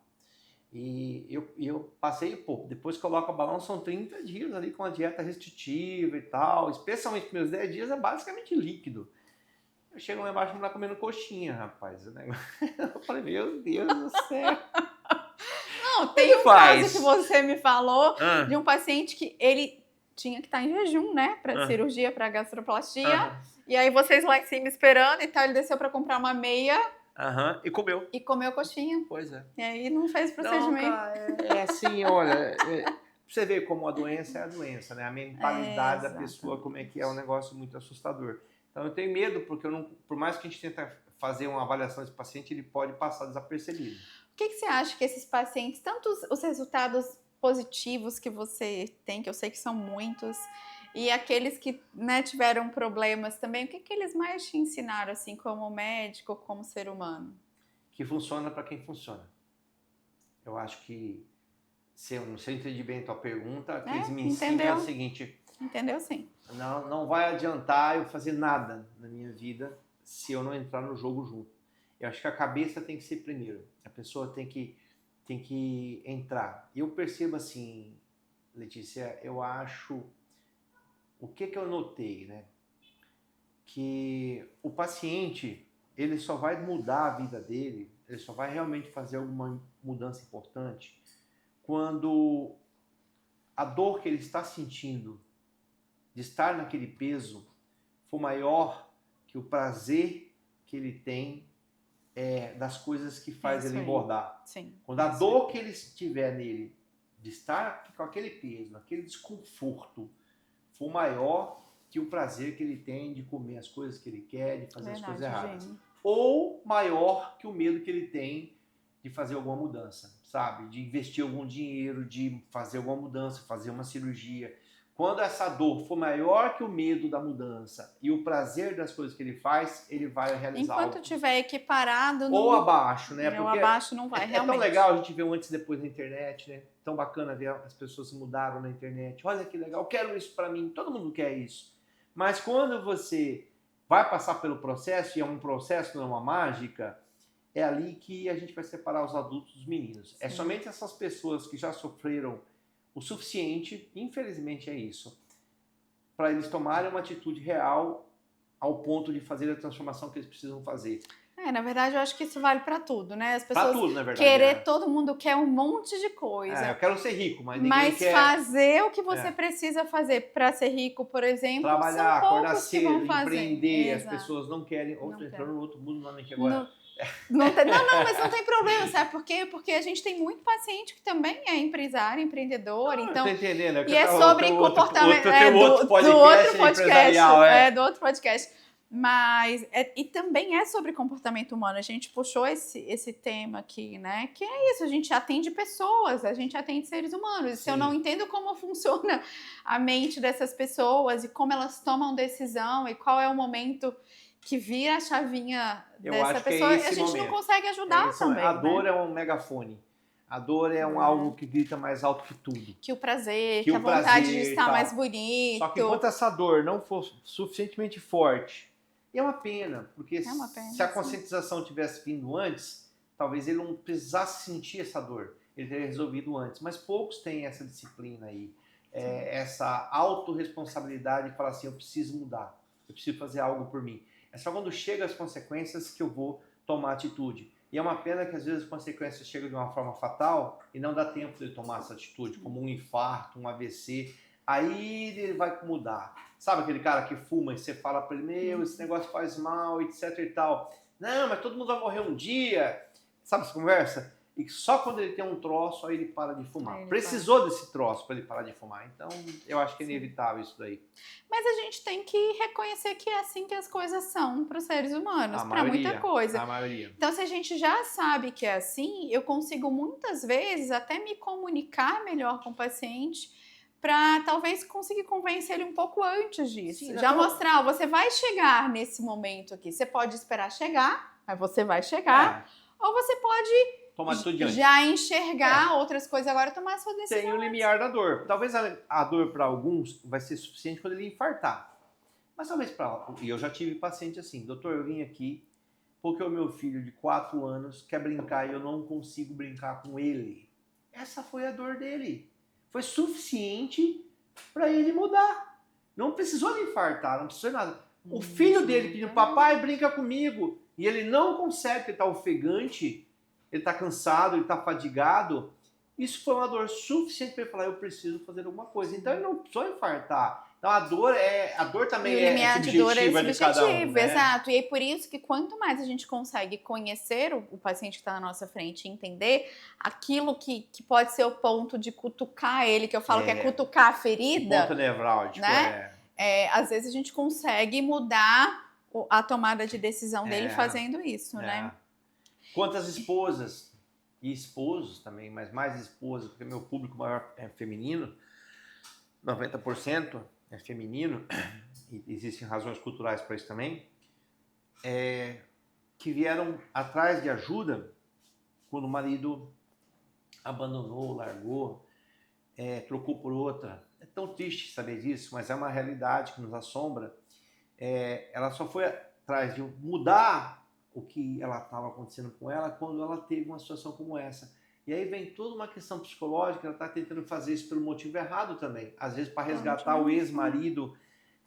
E eu passei pouco. Depois que coloca o balão, são 30 dias ali com a dieta restritiva e tal. Especialmente os primeiros 10 dias é basicamente líquido. Eu chego lá embaixo e não tá comendo coxinha, rapaz. Né? Eu falei, meu Deus do céu. Não, Como é tem que um caso que faz? você me falou Ah, de um paciente que ele tinha que estar em jejum, né, para ah, cirurgia, para gastroplastia. aham, E aí vocês lá em cima esperando e tal, ele desceu para comprar uma meia aham. E comeu. e comeu coxinha. Pois é. E aí não fez Não, procedimento. cara, é assim, olha. Pra você ver como a doença é a doença, né? A mentalidade da pessoa, como é que é um negócio muito assustador. Então eu tenho medo, porque eu não, por mais que a gente tente fazer uma avaliação desse paciente, ele pode passar desapercebido. O que você acha que esses pacientes, tanto os resultados positivos que você tem, que eu sei que são muitos, e aqueles que, né, tiveram problemas também, o que eles mais te ensinaram, assim, como médico, como ser humano? Que funciona para quem funciona. Eu acho que, se eu não entendi bem a tua pergunta, que eles me ensinam é o Entendeu? seguinte: Entendeu, sim. não vai adiantar eu fazer nada na minha vida se eu não entrar no jogo junto. Eu acho que a cabeça tem que ser primeiro. A pessoa tem que entrar. E eu percebo assim, Letícia, eu acho. O que eu notei, né? Que o paciente, ele só vai mudar a vida dele, ele só vai realmente fazer alguma mudança importante quando a dor que ele está sentindo de estar naquele peso for maior que o prazer que ele tem das coisas que faz Isso ele aí. engordar. Sim. Quando a dor que ele tiver nele de estar com aquele peso, aquele desconforto, for maior que o prazer que ele tem de comer as coisas que ele quer, de fazer as coisas erradas. Gente. Ou maior que o medo que ele tem de fazer alguma mudança, sabe? De investir algum dinheiro, de fazer alguma mudança, fazer uma cirurgia. Quando essa dor for maior que o medo da mudança e o prazer das coisas que ele faz, ele vai realizar Enquanto algo. tiver equiparado, Ou não, abaixo, né? meu Porque abaixo não vai, é tão realmente. legal a gente ver um antes e depois na internet, né? Tão bacana ver as pessoas se mudaram na internet. Olha que legal, eu quero isso pra mim. Todo mundo quer isso. Mas quando você vai passar pelo processo, e é um processo, não é uma mágica, é ali que a gente vai separar os adultos dos meninos. Sim. É somente essas pessoas que já sofreram o suficiente, infelizmente é isso, para eles tomarem uma atitude real ao ponto de fazer a transformação que eles precisam fazer. Na verdade, eu acho que isso vale para tudo, né? As Pra pessoas tudo, na verdade. querer, todo mundo quer um monte de coisa. Eu quero ser rico, mas ninguém Mas quer fazer o que você precisa fazer para ser rico, por exemplo, trabalhar, são acordar poucos que vão cedo, fazer. empreender. As Exato. pessoas não querem. Não Entrando no outro mundo nome aqui Não, agora. mas não tem problema, sabe por quê? Porque a gente tem muito paciente que também é empresário, empreendedor, então. Tô entendendo. E é sobre comportamento. Do outro podcast, do outro podcast. empresarial, Do outro podcast. Mas, e também é sobre comportamento humano. A gente puxou esse tema aqui, né? Que é isso, a gente atende pessoas, a gente atende seres humanos. E se eu não entendo como funciona a mente dessas pessoas e como elas tomam decisão e qual é o momento que vira a chavinha dessa pessoa, a gente não consegue ajudar também. A dor é um megafone. A dor é algo que grita mais alto que tudo. Que o prazer, que a vontade de estar mais bonito. Só que enquanto essa dor não for suficientemente forte, e é uma pena, porque se a conscientização tivesse vindo antes, talvez ele não precisasse sentir essa dor. Ele teria resolvido antes. Mas poucos têm essa disciplina aí, essa autorresponsabilidade de falar assim, eu preciso mudar, eu preciso fazer algo por mim. É só quando chegam as consequências que eu vou tomar atitude. E é uma pena que às vezes as consequências chegam de uma forma fatal e não dá tempo de tomar essa atitude, como um infarto, um AVC. Aí ele vai mudar. Sabe aquele cara que fuma e você fala para ele, meu, esse negócio faz mal, etc e tal. Não, mas todo mundo vai morrer um dia. Sabe essa conversa? E só quando ele tem um troço, aí ele para de fumar. Precisou desse troço para ele parar de fumar. Então, eu acho que é inevitável isso daí. Mas a gente tem que reconhecer que é assim que as coisas são para os seres humanos, para muita coisa. A maioria. Então, se a gente já sabe que é assim, eu consigo muitas vezes até me comunicar melhor com o paciente para talvez conseguir convencer ele um pouco antes disso. Sim, Já então- mostrar, ó, você vai chegar nesse momento aqui. Você pode esperar chegar, mas você vai chegar. Ou você pode Tomar tudo diante. já enxergar outras coisas agora e tomar a sua decisão. Tem o limiar da dor. Talvez a dor para alguns vai ser suficiente quando ele infartar. Mas talvez para... E eu já tive paciente assim, doutor, eu vim aqui porque o meu filho de 4 anos quer brincar e eu não consigo brincar com ele. Essa foi a dor dele. Foi suficiente para ele mudar. Não precisou de infartar, não precisou de nada. O filho dele pediu, papai, brinca comigo. E ele não consegue, porque está ofegante, ele está cansado, ele está fadigado. Isso foi uma dor suficiente para ele falar, eu preciso fazer alguma coisa. Então ele não precisou infartar. Então a dor também E o é limiar de subjetiva dor é de cada um, subjetivo, né? exato. E é por isso que quanto mais a gente consegue conhecer o paciente que está na nossa frente e entender aquilo que pode ser o ponto de cutucar ele, que eu falo que é cutucar a ferida, Ponto nevrálgico, né? Às vezes a gente consegue mudar a tomada de decisão dele fazendo isso, né? Quantas esposas e esposos também, mas mais esposas, porque meu público maior é feminino, 90% é feminino, e existem razões culturais para isso também, que vieram atrás de ajuda quando o marido abandonou, largou, trocou por outra. É tão triste saber disso, mas é uma realidade que nos assombra. Ela só foi atrás de mudar o que ela estava acontecendo com ela quando ela teve uma situação como essa. E aí vem toda uma questão psicológica, ela está tentando fazer isso pelo motivo errado também. Às vezes para resgatar o ex-marido.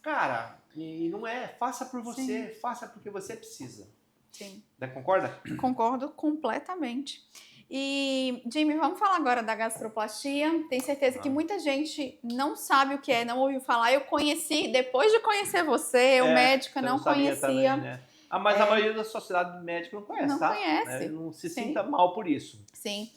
Cara, e não faça por você, faça porque você precisa. Sim. Concorda? Concordo completamente. E, Jimmy, vamos falar agora da gastroplastia. Tenho certeza que muita gente não sabe o que é, não ouviu falar. Eu conheci, depois de conhecer você, o médico não conhecia. Também, né? Mas a maioria da sociedade médica não conhece, não tá? conhece. Não se sinta mal por isso. Sim.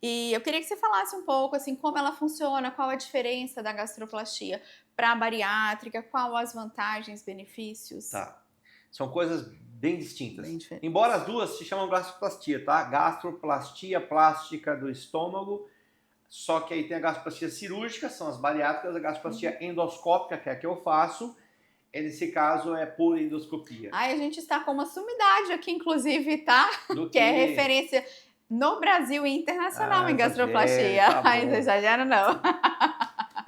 E eu queria que você falasse um pouco, assim, como ela funciona, qual a diferença da gastroplastia para a bariátrica, qual as vantagens, benefícios. Tá. São coisas bem distintas. Bem diferentes. Embora as duas se chamam gastroplastia, tá? Gastroplastia plástica do estômago, só que aí tem a gastroplastia cirúrgica, são as bariátricas, a gastroplastia endoscópica, que é a que eu faço, nesse caso é por endoscopia. A gente está com uma sumidade aqui, inclusive, tá? Que é referência no Brasil e internacional em gastroplastia. Tá Não exagera, não.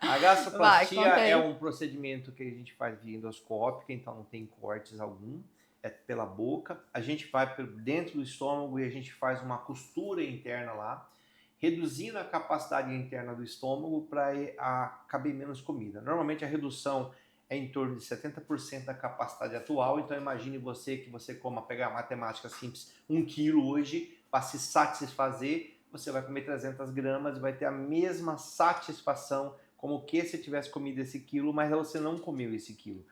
A gastroplastia é um procedimento que a gente faz via endoscópica, então não tem cortes algum, é pela boca. A gente vai por dentro do estômago e a gente faz uma costura interna lá, reduzindo a capacidade interna do estômago para caber menos comida. Normalmente a redução é em torno de 70% da capacidade atual, então imagine que você coma, pegar a matemática simples, 1 quilo hoje, para se satisfazer, você vai comer 300 gramas e vai ter a mesma satisfação como que se tivesse comido esse quilo, mas você não comeu esse quilo.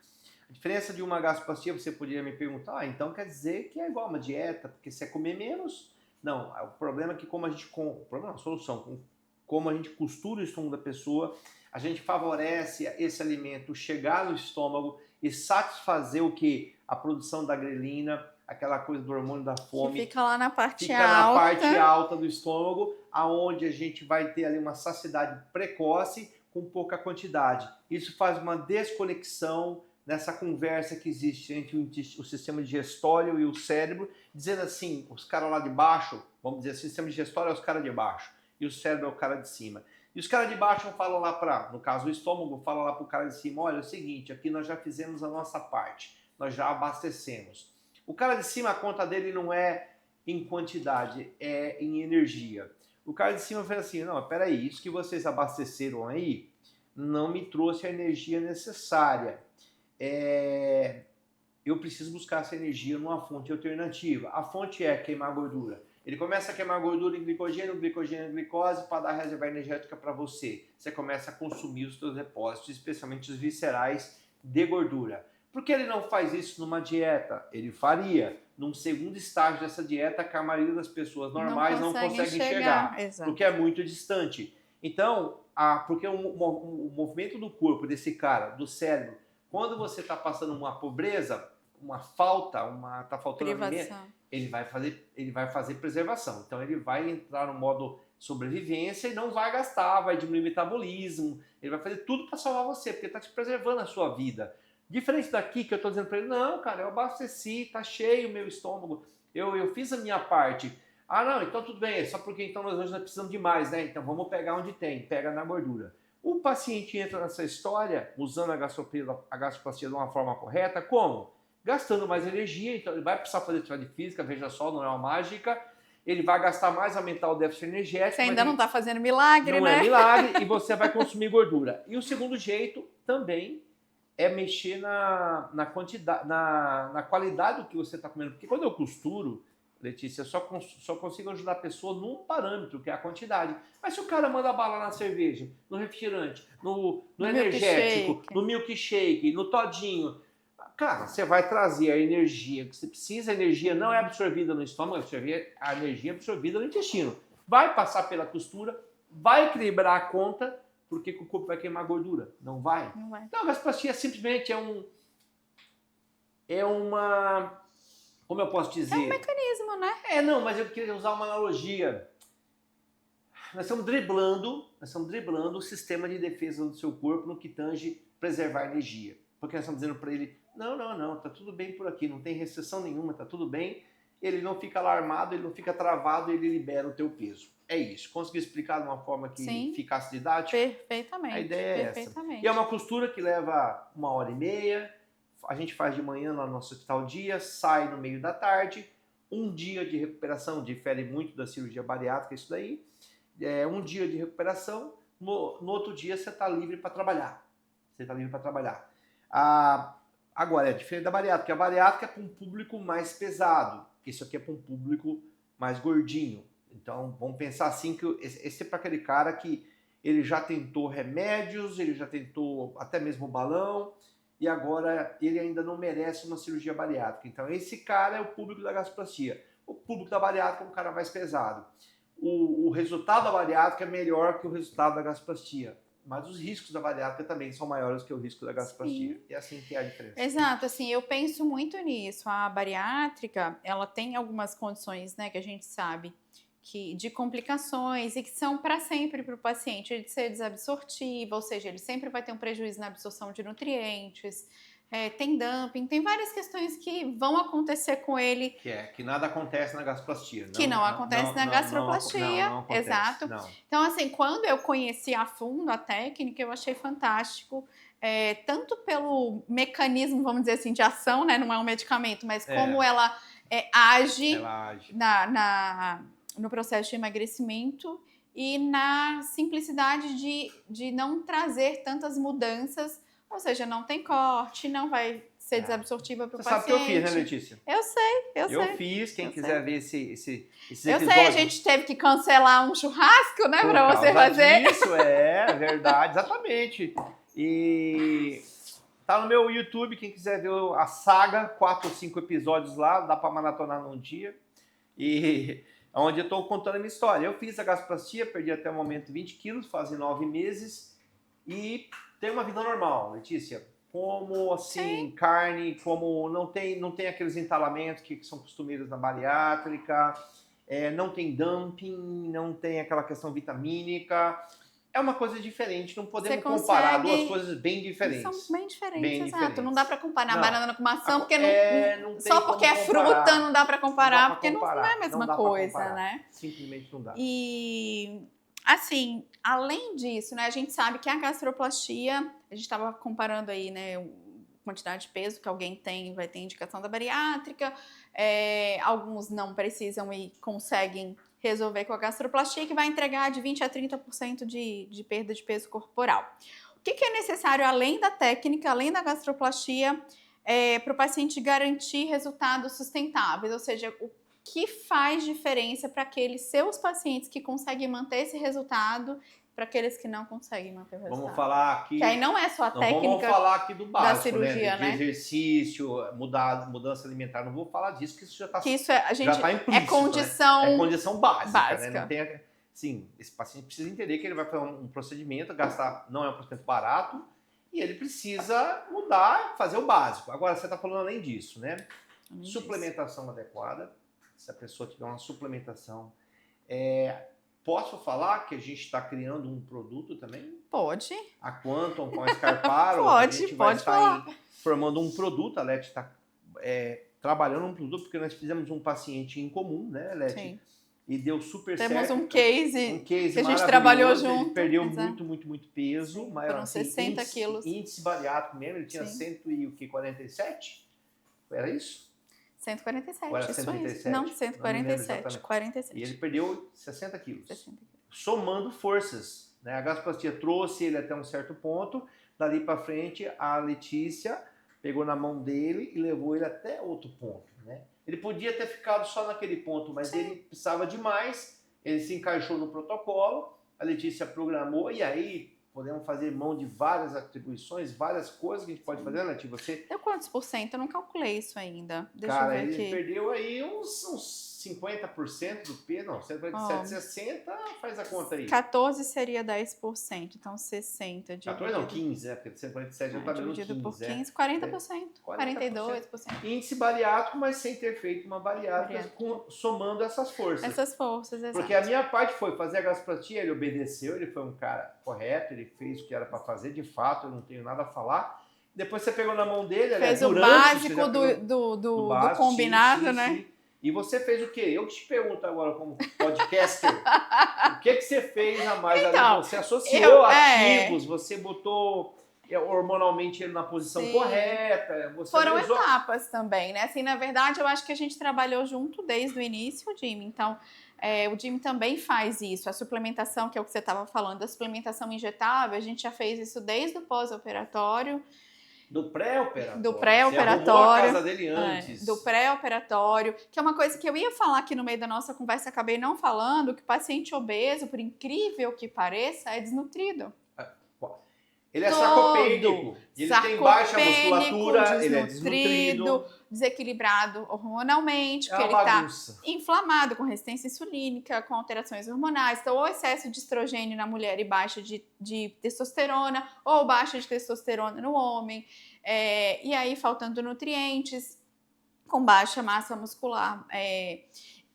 A diferença de uma gastroplastia, você poderia me perguntar, então quer dizer que é igual uma dieta, porque se é comer menos... Não, o problema é que a solução, como a gente costura o estômago da pessoa, a gente favorece esse alimento chegar no estômago e satisfazer o que? A produção da grelina, aquela coisa do hormônio da fome. Que fica lá na parte alta. Na parte alta do estômago, aonde a gente vai ter ali uma saciedade precoce com pouca quantidade. Isso faz uma desconexão nessa conversa que existe entre o sistema digestório e o cérebro, dizendo assim, os caras lá de baixo, vamos dizer assim, o sistema digestório é os caras de baixo e o cérebro é o cara de cima. E os caras de baixo falam lá no caso o estômago, fala lá para o cara de cima, olha, é o seguinte, aqui nós já fizemos a nossa parte, nós já abastecemos. O cara de cima, a conta dele não é em quantidade, é em energia. O cara de cima fala assim, não, peraí, isso que vocês abasteceram aí não me trouxe a energia necessária. Eu preciso buscar essa energia numa fonte alternativa. A fonte é queimar gordura. Ele começa a queimar gordura em glicogênio em glicose para dar reserva energética para você. Você começa a consumir os seus depósitos, especialmente os viscerais de gordura. Por que ele não faz isso numa dieta? Ele faria num segundo estágio dessa dieta que a maioria das pessoas normais não consegue chegar, porque é muito distante. Então, porque o movimento do corpo desse cara, do cérebro, quando você está passando uma pobreza, uma falta, está faltando alimento, ele vai fazer preservação. Então ele vai entrar no modo sobrevivência e não vai gastar, vai diminuir o metabolismo, ele vai fazer tudo para salvar você, porque está te preservando a sua vida. Diferente daqui que eu estou dizendo para ele, não, cara, eu abasteci, tá cheio o meu estômago, eu fiz a minha parte. Ah, não, então tudo bem, só porque então nós hoje não precisamos de mais, né? Então vamos pegar onde tem, pega na gordura. O paciente entra nessa história usando a gastroplastia de uma forma correta, como? Gastando mais energia, então ele vai precisar fazer atividade física, veja só, não é uma mágica, ele vai gastar mais, aumentar o déficit energético. Você ainda não está fazendo milagre, não né? Não é milagre, e você vai consumir gordura. E o segundo jeito também é mexer na quantidade, na qualidade do que você está comendo. Porque quando eu costuro, Letícia, eu só consigo ajudar a pessoa num parâmetro, que é a quantidade. Mas se o cara manda bala na cerveja, no refrigerante, no energético, no milkshake, no todinho, cara, você vai trazer a energia que você precisa. A energia não é absorvida no estômago, a energia é absorvida no intestino. Vai passar pela costura, vai equilibrar a conta, porque o corpo vai queimar gordura. Não vai? Não vai. Então, a gastroplastia simplesmente é uma... Como eu posso dizer? É um mecanismo, né? Não, mas eu queria usar uma analogia. Nós estamos driblando o sistema de defesa do seu corpo no que tange preservar energia. Porque nós estamos dizendo para ele, não, tá tudo bem por aqui, não tem restrição nenhuma, tá tudo bem. Ele não fica alarmado, ele não fica travado, ele libera o teu peso. É isso. Consegui explicar de uma forma que ficasse didática? Perfeitamente. A ideia é essa. E é uma costura que leva 1h30, a gente faz de manhã lá no nosso hospital dia, sai no meio da tarde, um dia de recuperação, difere muito da cirurgia bariátrica isso daí, um dia de recuperação, no outro dia você está livre para trabalhar. Agora, é diferente da bariátrica, porque a bariátrica é para um público mais pesado, isso aqui é para um público mais gordinho. Então, vamos pensar assim, que esse é para aquele cara que ele já tentou remédios, ele já tentou até mesmo balão, e agora ele ainda não merece uma cirurgia bariátrica. Então, esse cara é o público da gastroplastia. O público da bariátrica é um cara mais pesado. O resultado da bariátrica é melhor que o resultado da gastroplastia. Mas os riscos da bariátrica também são maiores que o risco da gastroplastia. Sim. E assim que é a diferença. Exato, assim, eu penso muito nisso. A bariátrica, ela tem algumas condições, né, que a gente sabe, de complicações e que são para sempre para o paciente, de ser desabsortiva, ou seja, ele sempre vai ter um prejuízo na absorção de nutrientes, tem dumping, tem várias questões que vão acontecer com ele. Que nada acontece na gastroplastia. Que não acontece na gastroplastia, não acontece, exato. Não. Então, assim, quando eu conheci a fundo a técnica, eu achei fantástico, tanto pelo mecanismo, vamos dizer assim, de ação, né, não é um medicamento, mas como ela age, no processo de emagrecimento e na simplicidade de não trazer tantas mudanças, ou seja, não tem corte, não vai ser desabsortiva para o paciente. Você sabe o que eu fiz, né, Letícia? Eu sei. Eu fiz, quem quiser ver esse eu episódio... sei, a gente teve que cancelar um churrasco, né, para você fazer. Isso, é verdade, exatamente. E tá no meu YouTube, quem quiser ver a saga, 4 ou 5 episódios lá, dá para maratonar num dia. E onde eu estou contando a minha história. Eu fiz a gastroplastia, perdi até o momento 20 quilos, fazem 9 meses e tenho uma vida normal, Letícia. Como assim, carne, como não tem aqueles entalamentos que são costumeiros na bariátrica, não tem dumping, não tem aquela questão vitamínica. É uma coisa diferente, não podemos comparar duas coisas bem diferentes. São bem diferentes, exato. Não dá para comparar banana com maçã, porque não só porque é fruta não dá para comparar, porque não é a mesma coisa, né? Simplesmente não dá. E, assim, além disso, né, a gente sabe que a gastroplastia, a gente estava comparando aí, né, quantidade de peso que alguém tem, vai ter indicação da bariátrica, alguns não precisam e conseguem resolver com a gastroplastia, que vai entregar de 20% a 30% de perda de peso corporal. O que é necessário, além da técnica, além da gastroplastia, para o paciente garantir resultados sustentáveis? Ou seja, o que faz diferença para aqueles seus pacientes que conseguem manter esse resultado, para aqueles que não conseguem manter o resultado? Vamos falar aqui... Que aí não é só a técnica vamos falar aqui do básico, da cirurgia, né? De exercício, mudança alimentar. Não vou falar disso, que isso já está implícito, é condição, né? É condição básica. Né? Não tem, sim, esse paciente precisa entender que ele vai fazer um procedimento, não é um procedimento barato, e ele precisa mudar, fazer o básico. Agora, você está falando além disso, né? Suplementação adequada. Se a pessoa tiver uma suplementação... posso falar que a gente está criando um produto também? Pode. A Quantum com a Scarparo, Pode, a gente vai pode estar falar. formando um produto. A Leti está trabalhando um produto, porque nós fizemos um paciente em comum, né, Leti? Sim. E deu super Temos certo. um case que a gente trabalhou Ele junto. perdeu Exato. muito peso. Sim, maior, foram 60 quilos. Índice bariátrico mesmo, ele tinha Sim. 147? Era isso? 147, Ou era isso 137? aí. Não, Não me lembro 147, exatamente. 47. E ele perdeu 60 quilos. 60 quilos. Somando forças, né? A gastroplastia trouxe ele até um certo ponto, dali para frente a Letícia pegou na mão dele e levou ele até outro ponto, né? Ele podia ter ficado só naquele ponto, mas Sim. ele precisava de mais, ele se encaixou no protocolo, a Letícia programou e aí podemos fazer mão de várias atribuições, várias coisas que a gente pode fazer, Leti. Você... Deu quantos por cento? Eu não calculei isso ainda. Deixa Cara, eu ver ele aqui. perdeu aí uns 50% do peso, não, 147, 60, faz a conta aí. 14 seria 10%, então 60 dividido. 14 não, 15, né? Porque 147 já tá dando 15. Dividido por 15, 40%. 42%. Índice bariátrico, mas sem ter feito uma bariátrica, somando essas forças. Essas forças, exato. Porque a minha parte foi fazer a gastroplastia, ele obedeceu, ele foi um cara correto, ele fez o que era para fazer, de fato, eu não tenho nada a falar. Depois você pegou na mão dele, fez durante, o básico do combinado, sim, né? Sim. E você fez o quê? Eu te pergunto agora como podcaster, o que você fez a mais Então, ali? Você associou ativos, você botou hormonalmente ele na posição Sim. correta. Você foram etapas também, né? Assim, na verdade, eu acho que a gente trabalhou junto desde o início, Jimmy. Então, o Jimmy também faz isso. A suplementação, que é o que você estava falando, a suplementação injetável, a gente já fez isso desde o pós-operatório. Do pré-operatório. Do pré-operatório. Você arrumou a casa dele antes. Do pré-operatório, que é uma coisa que eu ia falar aqui no meio da nossa conversa, acabei não falando, que o paciente obeso, por incrível que pareça, é desnutrido. Ele é sarcopênico, ele tem baixa musculatura, ele é desnutrido, desequilibrado hormonalmente, porque ele está inflamado, com resistência insulínica, com alterações hormonais. Então, ou excesso de estrogênio na mulher e baixa de testosterona, ou baixa de testosterona no homem. E aí, faltando nutrientes, com baixa massa muscular.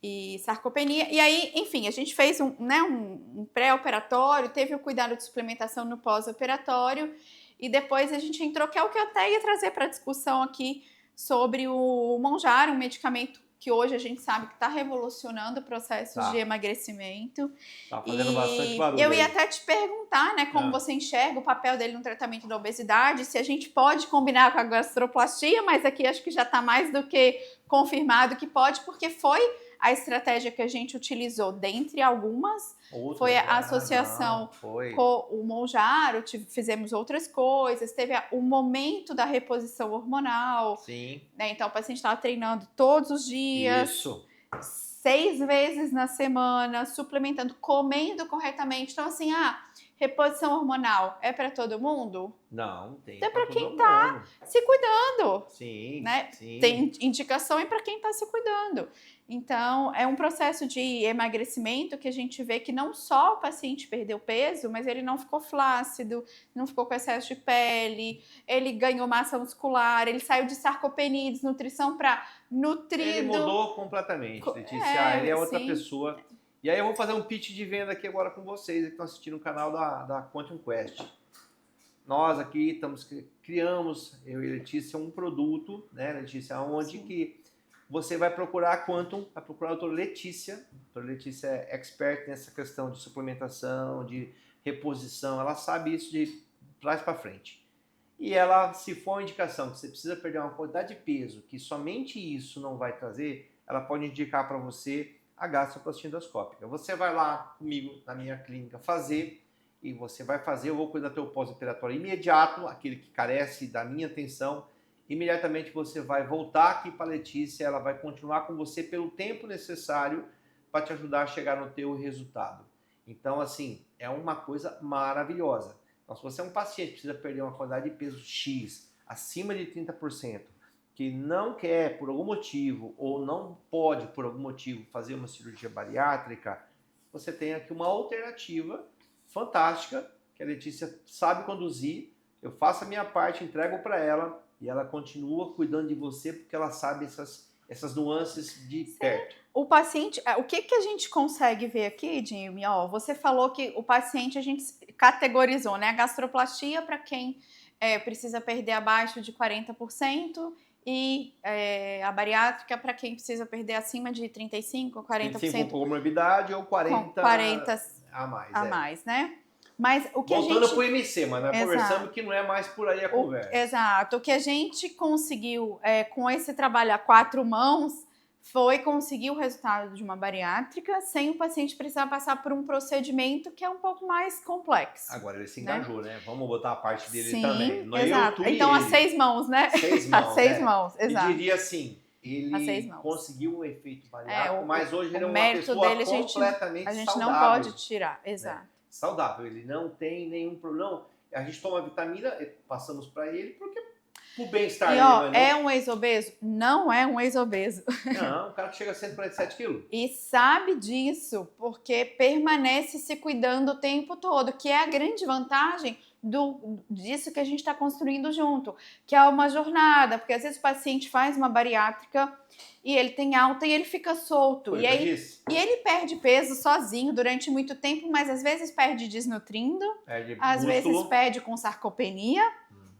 E sarcopenia. E aí, enfim, a gente fez um pré-operatório, teve o cuidado de suplementação no pós-operatório, e depois a gente entrou, que é o que eu até ia trazer para discussão aqui, sobre o Mounjaro, um medicamento que hoje a gente sabe que está revolucionando processos de emagrecimento. Tá fazendo bastante barulho. Eu ia até te perguntar, né, como você enxerga o papel dele no tratamento da obesidade, se a gente pode combinar com a gastroplastia, mas aqui acho que já está mais do que confirmado que pode, porque foi a estratégia que a gente utilizou, dentre algumas, foi a associação com o Mounjaro, fizemos outras coisas, teve o momento da reposição hormonal. Sim. Né? Então, o paciente estava treinando todos os dias. Isso. 6 vezes na semana, suplementando, comendo corretamente. Então, assim, reposição hormonal é para todo mundo? Não, tem. É para quem está se cuidando. Sim, né? sim. Tem indicação é para quem está se cuidando. Então, é um processo de emagrecimento que a gente vê que não só o paciente perdeu peso, mas ele não ficou flácido, não ficou com excesso de pele, ele ganhou massa muscular, ele saiu de sarcopenia, desnutrição para nutrido. Ele mudou completamente, Letícia. Ele é outra pessoa. E aí eu vou fazer um pitch de venda aqui agora com vocês que estão assistindo o canal da Quantum Quest. Nós aqui criamos, eu e Letícia, um produto, né, Letícia, onde que você vai procurar a Quantum, vai procurar a doutora Letícia. A doutora Letícia é expert nessa questão de suplementação, de reposição, ela sabe isso de trás para frente. E ela, se for uma indicação que você precisa perder uma quantidade de peso, que somente isso não vai trazer, ela pode indicar para você a gastroplastia endoscópica. Você vai lá comigo na minha clínica fazer, e você vai fazer, eu vou cuidar do teu pós-operatório imediato, aquele que carece da minha atenção. Imediatamente você vai voltar aqui para a Letícia, ela vai continuar com você pelo tempo necessário para te ajudar a chegar no teu resultado. Então, assim, é uma coisa maravilhosa. Então, se você é um paciente que precisa perder uma quantidade de peso X, acima de 30%, que não quer por algum motivo ou não pode por algum motivo fazer uma cirurgia bariátrica, você tem aqui uma alternativa fantástica, que a Letícia sabe conduzir. Eu faço a minha parte, entrego para ela, e ela continua cuidando de você porque ela sabe essas nuances de perto. O paciente, o que que a gente consegue ver aqui, Jimmy? Ó, você falou que o paciente a gente categorizou, né? A gastroplastia para quem precisa perder abaixo de 40% e a bariátrica para quem precisa perder acima de 35, 35 com 40% comorbidade ou com 40 40 a mais, a mais, né? Mas o que a Voltando gente... pro IMC, mas nós conversamos que não é mais por aí a conversa. Exato. O que a gente conseguiu com esse trabalho a 4 mãos foi conseguir o resultado de uma bariátrica sem o paciente precisar passar por um procedimento que é um pouco mais complexo. Agora ele se né? engajou, né? Vamos botar a parte dele Sim, também. Não exato. eu, tu Então, e as ele. 6 mãos, né? 6 mãos, As 6 mãos, E exato. diria assim, As 6 ele mãos. conseguiu um efeito bariátrico, mas hoje ele é uma mérito pessoa dele, completamente a gente saudável. não pode tirar, exato. Né? Saudável, ele não tem nenhum problema. A gente toma vitamina, passamos para ele, porque o bem-estar dele, ó, não é um ex-obeso? Não é um ex-obeso. Não, o cara que chega a 147 quilos. E sabe disso, porque permanece se cuidando o tempo todo, que é a grande vantagem disso que a gente está construindo junto, que é uma jornada, porque às vezes o paciente faz uma bariátrica e ele tem alta e ele fica solto. E ele perde peso sozinho durante muito tempo, mas às vezes perde desnutrindo, às vezes perde com sarcopenia,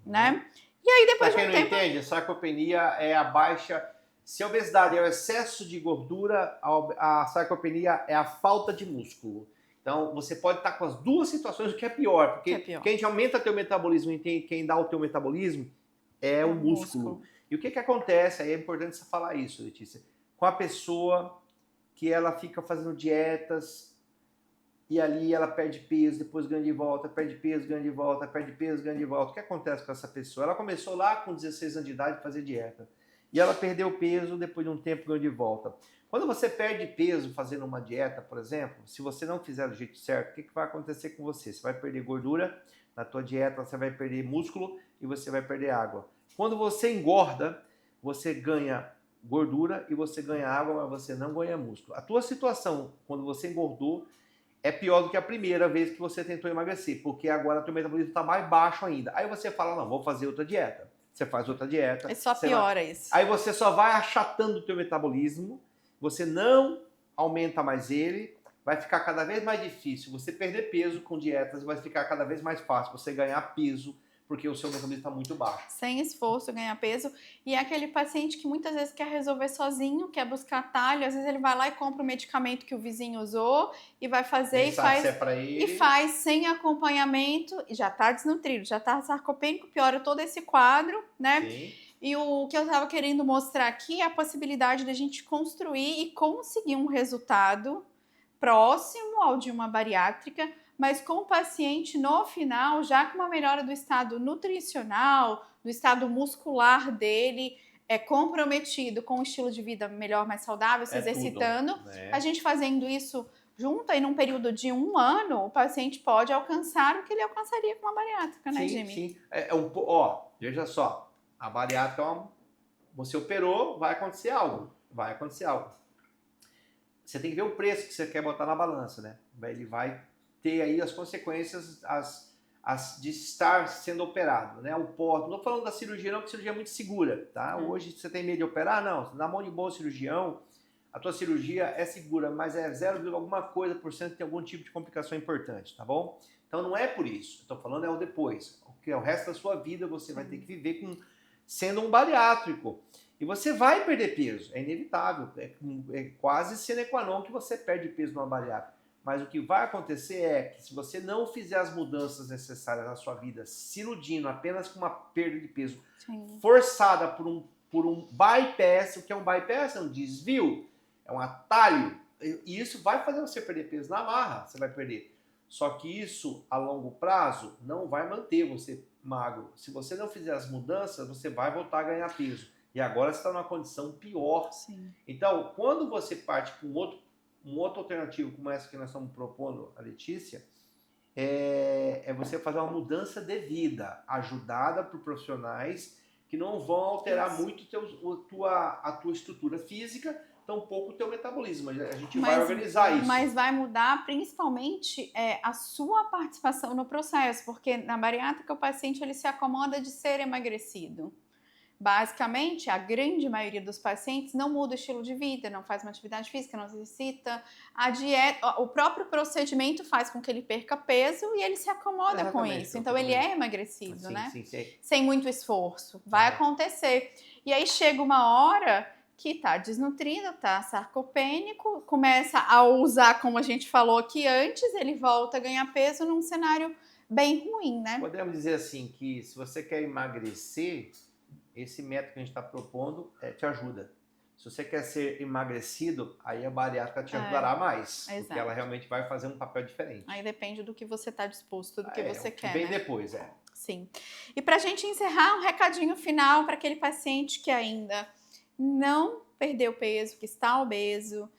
né? E aí depois de um tempo... Pra quem não entende, sarcopenia é a baixa... Se a obesidade é o excesso de gordura, a sarcopenia é a falta de músculo. Então, você pode estar com as duas situações, o que é pior. Porque quem aumenta teu metabolismo e quem dá o teu metabolismo é o músculo. E o que acontece? Aí é importante você falar isso, Letícia. Com a pessoa que ela fica fazendo dietas e ali ela perde peso, depois ganha de volta, perde peso, ganha de volta, perde peso, ganha de volta. O que acontece com essa pessoa? Ela começou lá com 16 anos de idade a fazer dieta. E ela perdeu peso, depois de um tempo ganhou de volta. Quando você perde peso fazendo uma dieta, por exemplo, se você não fizer do jeito certo, o que vai acontecer com você? Você vai perder gordura na tua dieta, você vai perder músculo e você vai perder água. Quando você engorda, você ganha gordura e você ganha água, mas você não ganha músculo. A tua situação, quando você engordou, é pior do que a primeira vez que você tentou emagrecer, porque agora o teu metabolismo está mais baixo ainda. Aí você fala, não, vou fazer outra dieta. Você faz outra dieta. E só piora isso. Aí você só vai achatando o teu metabolismo, você não aumenta mais ele, vai ficar cada vez mais difícil você perder peso com dietas, vai ficar cada vez mais fácil você ganhar peso, porque o seu metabolismo está muito baixo. Sem esforço, ganhar peso. E é aquele paciente que muitas vezes quer resolver sozinho, quer buscar atalho, às vezes ele vai lá e compra o medicamento que o vizinho usou e vai fazer e faz sem acompanhamento, e já está desnutrido, já está sarcopênico, piora todo esse quadro, né? Sim. E o que eu estava querendo mostrar aqui é a possibilidade da gente construir e conseguir um resultado próximo ao de uma bariátrica, mas com o paciente no final já com uma melhora do estado nutricional, do estado muscular dele, comprometido com um estilo de vida melhor, mais saudável, se exercitando. Tudo, né? A gente fazendo isso junto aí num período de 1 ano, o paciente pode alcançar o que ele alcançaria com uma bariátrica, né, Jimmy? Sim, veja só, a bariátrica, você operou, vai acontecer algo. Você tem que ver o preço que você quer botar na balança, né? Ele vai ter aí as consequências de estar sendo operado, né? Não estou falando da cirurgia não, porque a cirurgia é muito segura, tá? Hoje você tem medo de operar? Não, na mão de bom cirurgião, a tua cirurgia é segura, mas é 0, alguma coisa por cento tem algum tipo de complicação importante, tá bom? Então não é por isso, estou falando o depois, o resto da sua vida você vai ter que viver sendo um bariátrico. E você vai perder peso, é inevitável, é quase sine qua non que você perde peso numa bariátrica. Mas o que vai acontecer é que se você não fizer as mudanças necessárias na sua vida, se iludindo apenas com uma perda de peso forçada por um bypass, o que é um bypass? É um desvio, é um atalho, e isso vai fazer você perder peso na marra, você vai perder. Só que isso, a longo prazo, não vai manter você magro. Se você não fizer as mudanças, você vai voltar a ganhar peso. E agora você está numa condição pior. Sim. Então, quando você parte para um outro alternativo como essa que nós estamos propondo, a Letícia, é você fazer uma mudança de vida, ajudada por profissionais que não vão alterar muito a tua estrutura física, tampouco o teu metabolismo. A gente vai organizar isso. Mas vai mudar principalmente a sua participação no processo, porque na bariátrica o paciente ele se acomoda de ser emagrecido. Basicamente, a grande maioria dos pacientes não muda o estilo de vida, não faz uma atividade física, não se exercita. A dieta, o próprio procedimento faz com que ele perca peso e ele se acomoda com Exatamente, isso. eu Então, tô ele falando. é emagrecido, Sim, né? sim, sim. Sem muito esforço. Vai Aham. acontecer. E aí chega uma hora que tá desnutrido, tá sarcopênico, começa a usar, como a gente falou aqui antes, ele volta a ganhar peso num cenário bem ruim, né? Podemos dizer assim que se você quer emagrecer, esse método que a gente está propondo te ajuda. Se você quer ser emagrecido, aí a bariátrica te ajudará mais, porque ela Exato. realmente vai fazer um papel diferente. Aí depende do que você tá disposto, do que É você o que quer, vem né? depois, Sim. E para a gente encerrar, um recadinho final para aquele paciente que ainda não perdeu peso, que está obeso,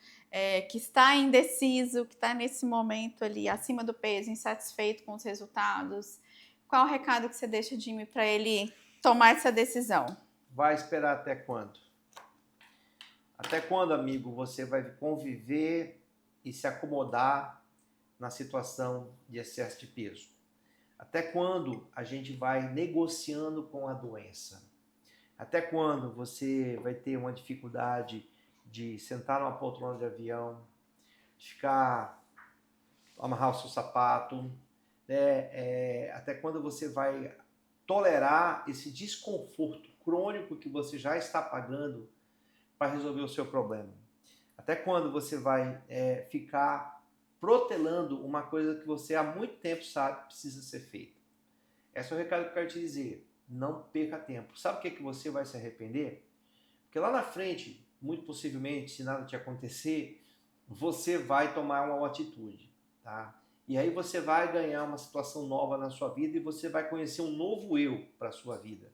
que está indeciso, que está nesse momento ali acima do peso, insatisfeito com os resultados. Qual o recado que você deixa, Jimmy, para ele tomar essa decisão? Vai esperar até quando? Até quando, amigo, você vai conviver e se acomodar na situação de excesso de peso? Até quando a gente vai negociando com a doença? Até quando você vai ter uma dificuldade de sentar numa poltrona de avião, de ficar, amarrar o seu sapato, né? Até quando você vai tolerar esse desconforto crônico que você já está pagando para resolver o seu problema? Até quando você vai ficar protelando uma coisa que você há muito tempo sabe que precisa ser feita? Esse é o recado que eu quero te dizer. Não perca tempo. Sabe o que você vai se arrepender? Porque lá na frente, muito possivelmente, se nada te acontecer, você vai tomar uma atitude, tá? E aí você vai ganhar uma situação nova na sua vida e você vai conhecer um novo eu para a sua vida.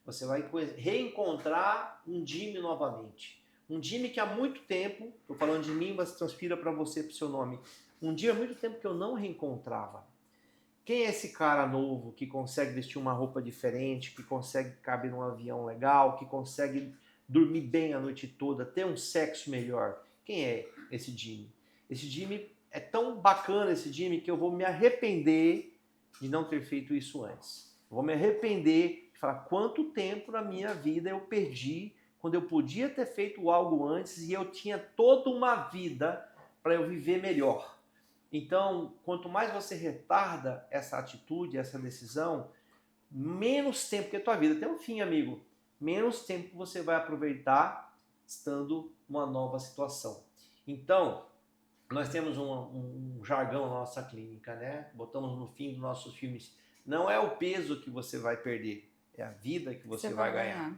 Você vai reencontrar um Jimmy novamente. Um Jimmy que há muito tempo, estou falando de mim, mas transpira para você, para o seu nome. Um dia há muito tempo que eu não reencontrava. Quem é esse cara novo que consegue vestir uma roupa diferente, que consegue caber num avião legal, que consegue dormir bem a noite toda, ter um sexo melhor? Quem é esse Jimmy? Esse Jimmy é tão bacana, esse Jimmy, que eu vou me arrepender de não ter feito isso antes. Eu vou me arrepender de falar quanto tempo na minha vida eu perdi quando eu podia ter feito algo antes e eu tinha toda uma vida para eu viver melhor. Então, quanto mais você retarda essa atitude, essa decisão, menos tempo, porque a tua vida tem um fim, amigo, menos tempo você vai aproveitar estando numa nova situação. Então, nós temos um jargão na nossa clínica, né? Botamos no fim dos nossos filmes. Não é o peso que você vai perder, é a vida que você vai ganhar.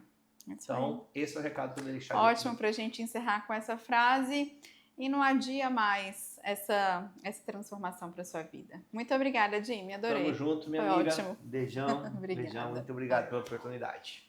Então, esse é o recado que eu vou deixar. Ótimo para a gente encerrar com essa frase. E não adia mais essa transformação para sua vida. Muito obrigada, Jimmy. Adorei. Tamo junto, minha Foi amiga. ótimo. Beijão, beijão. Muito obrigado pela oportunidade.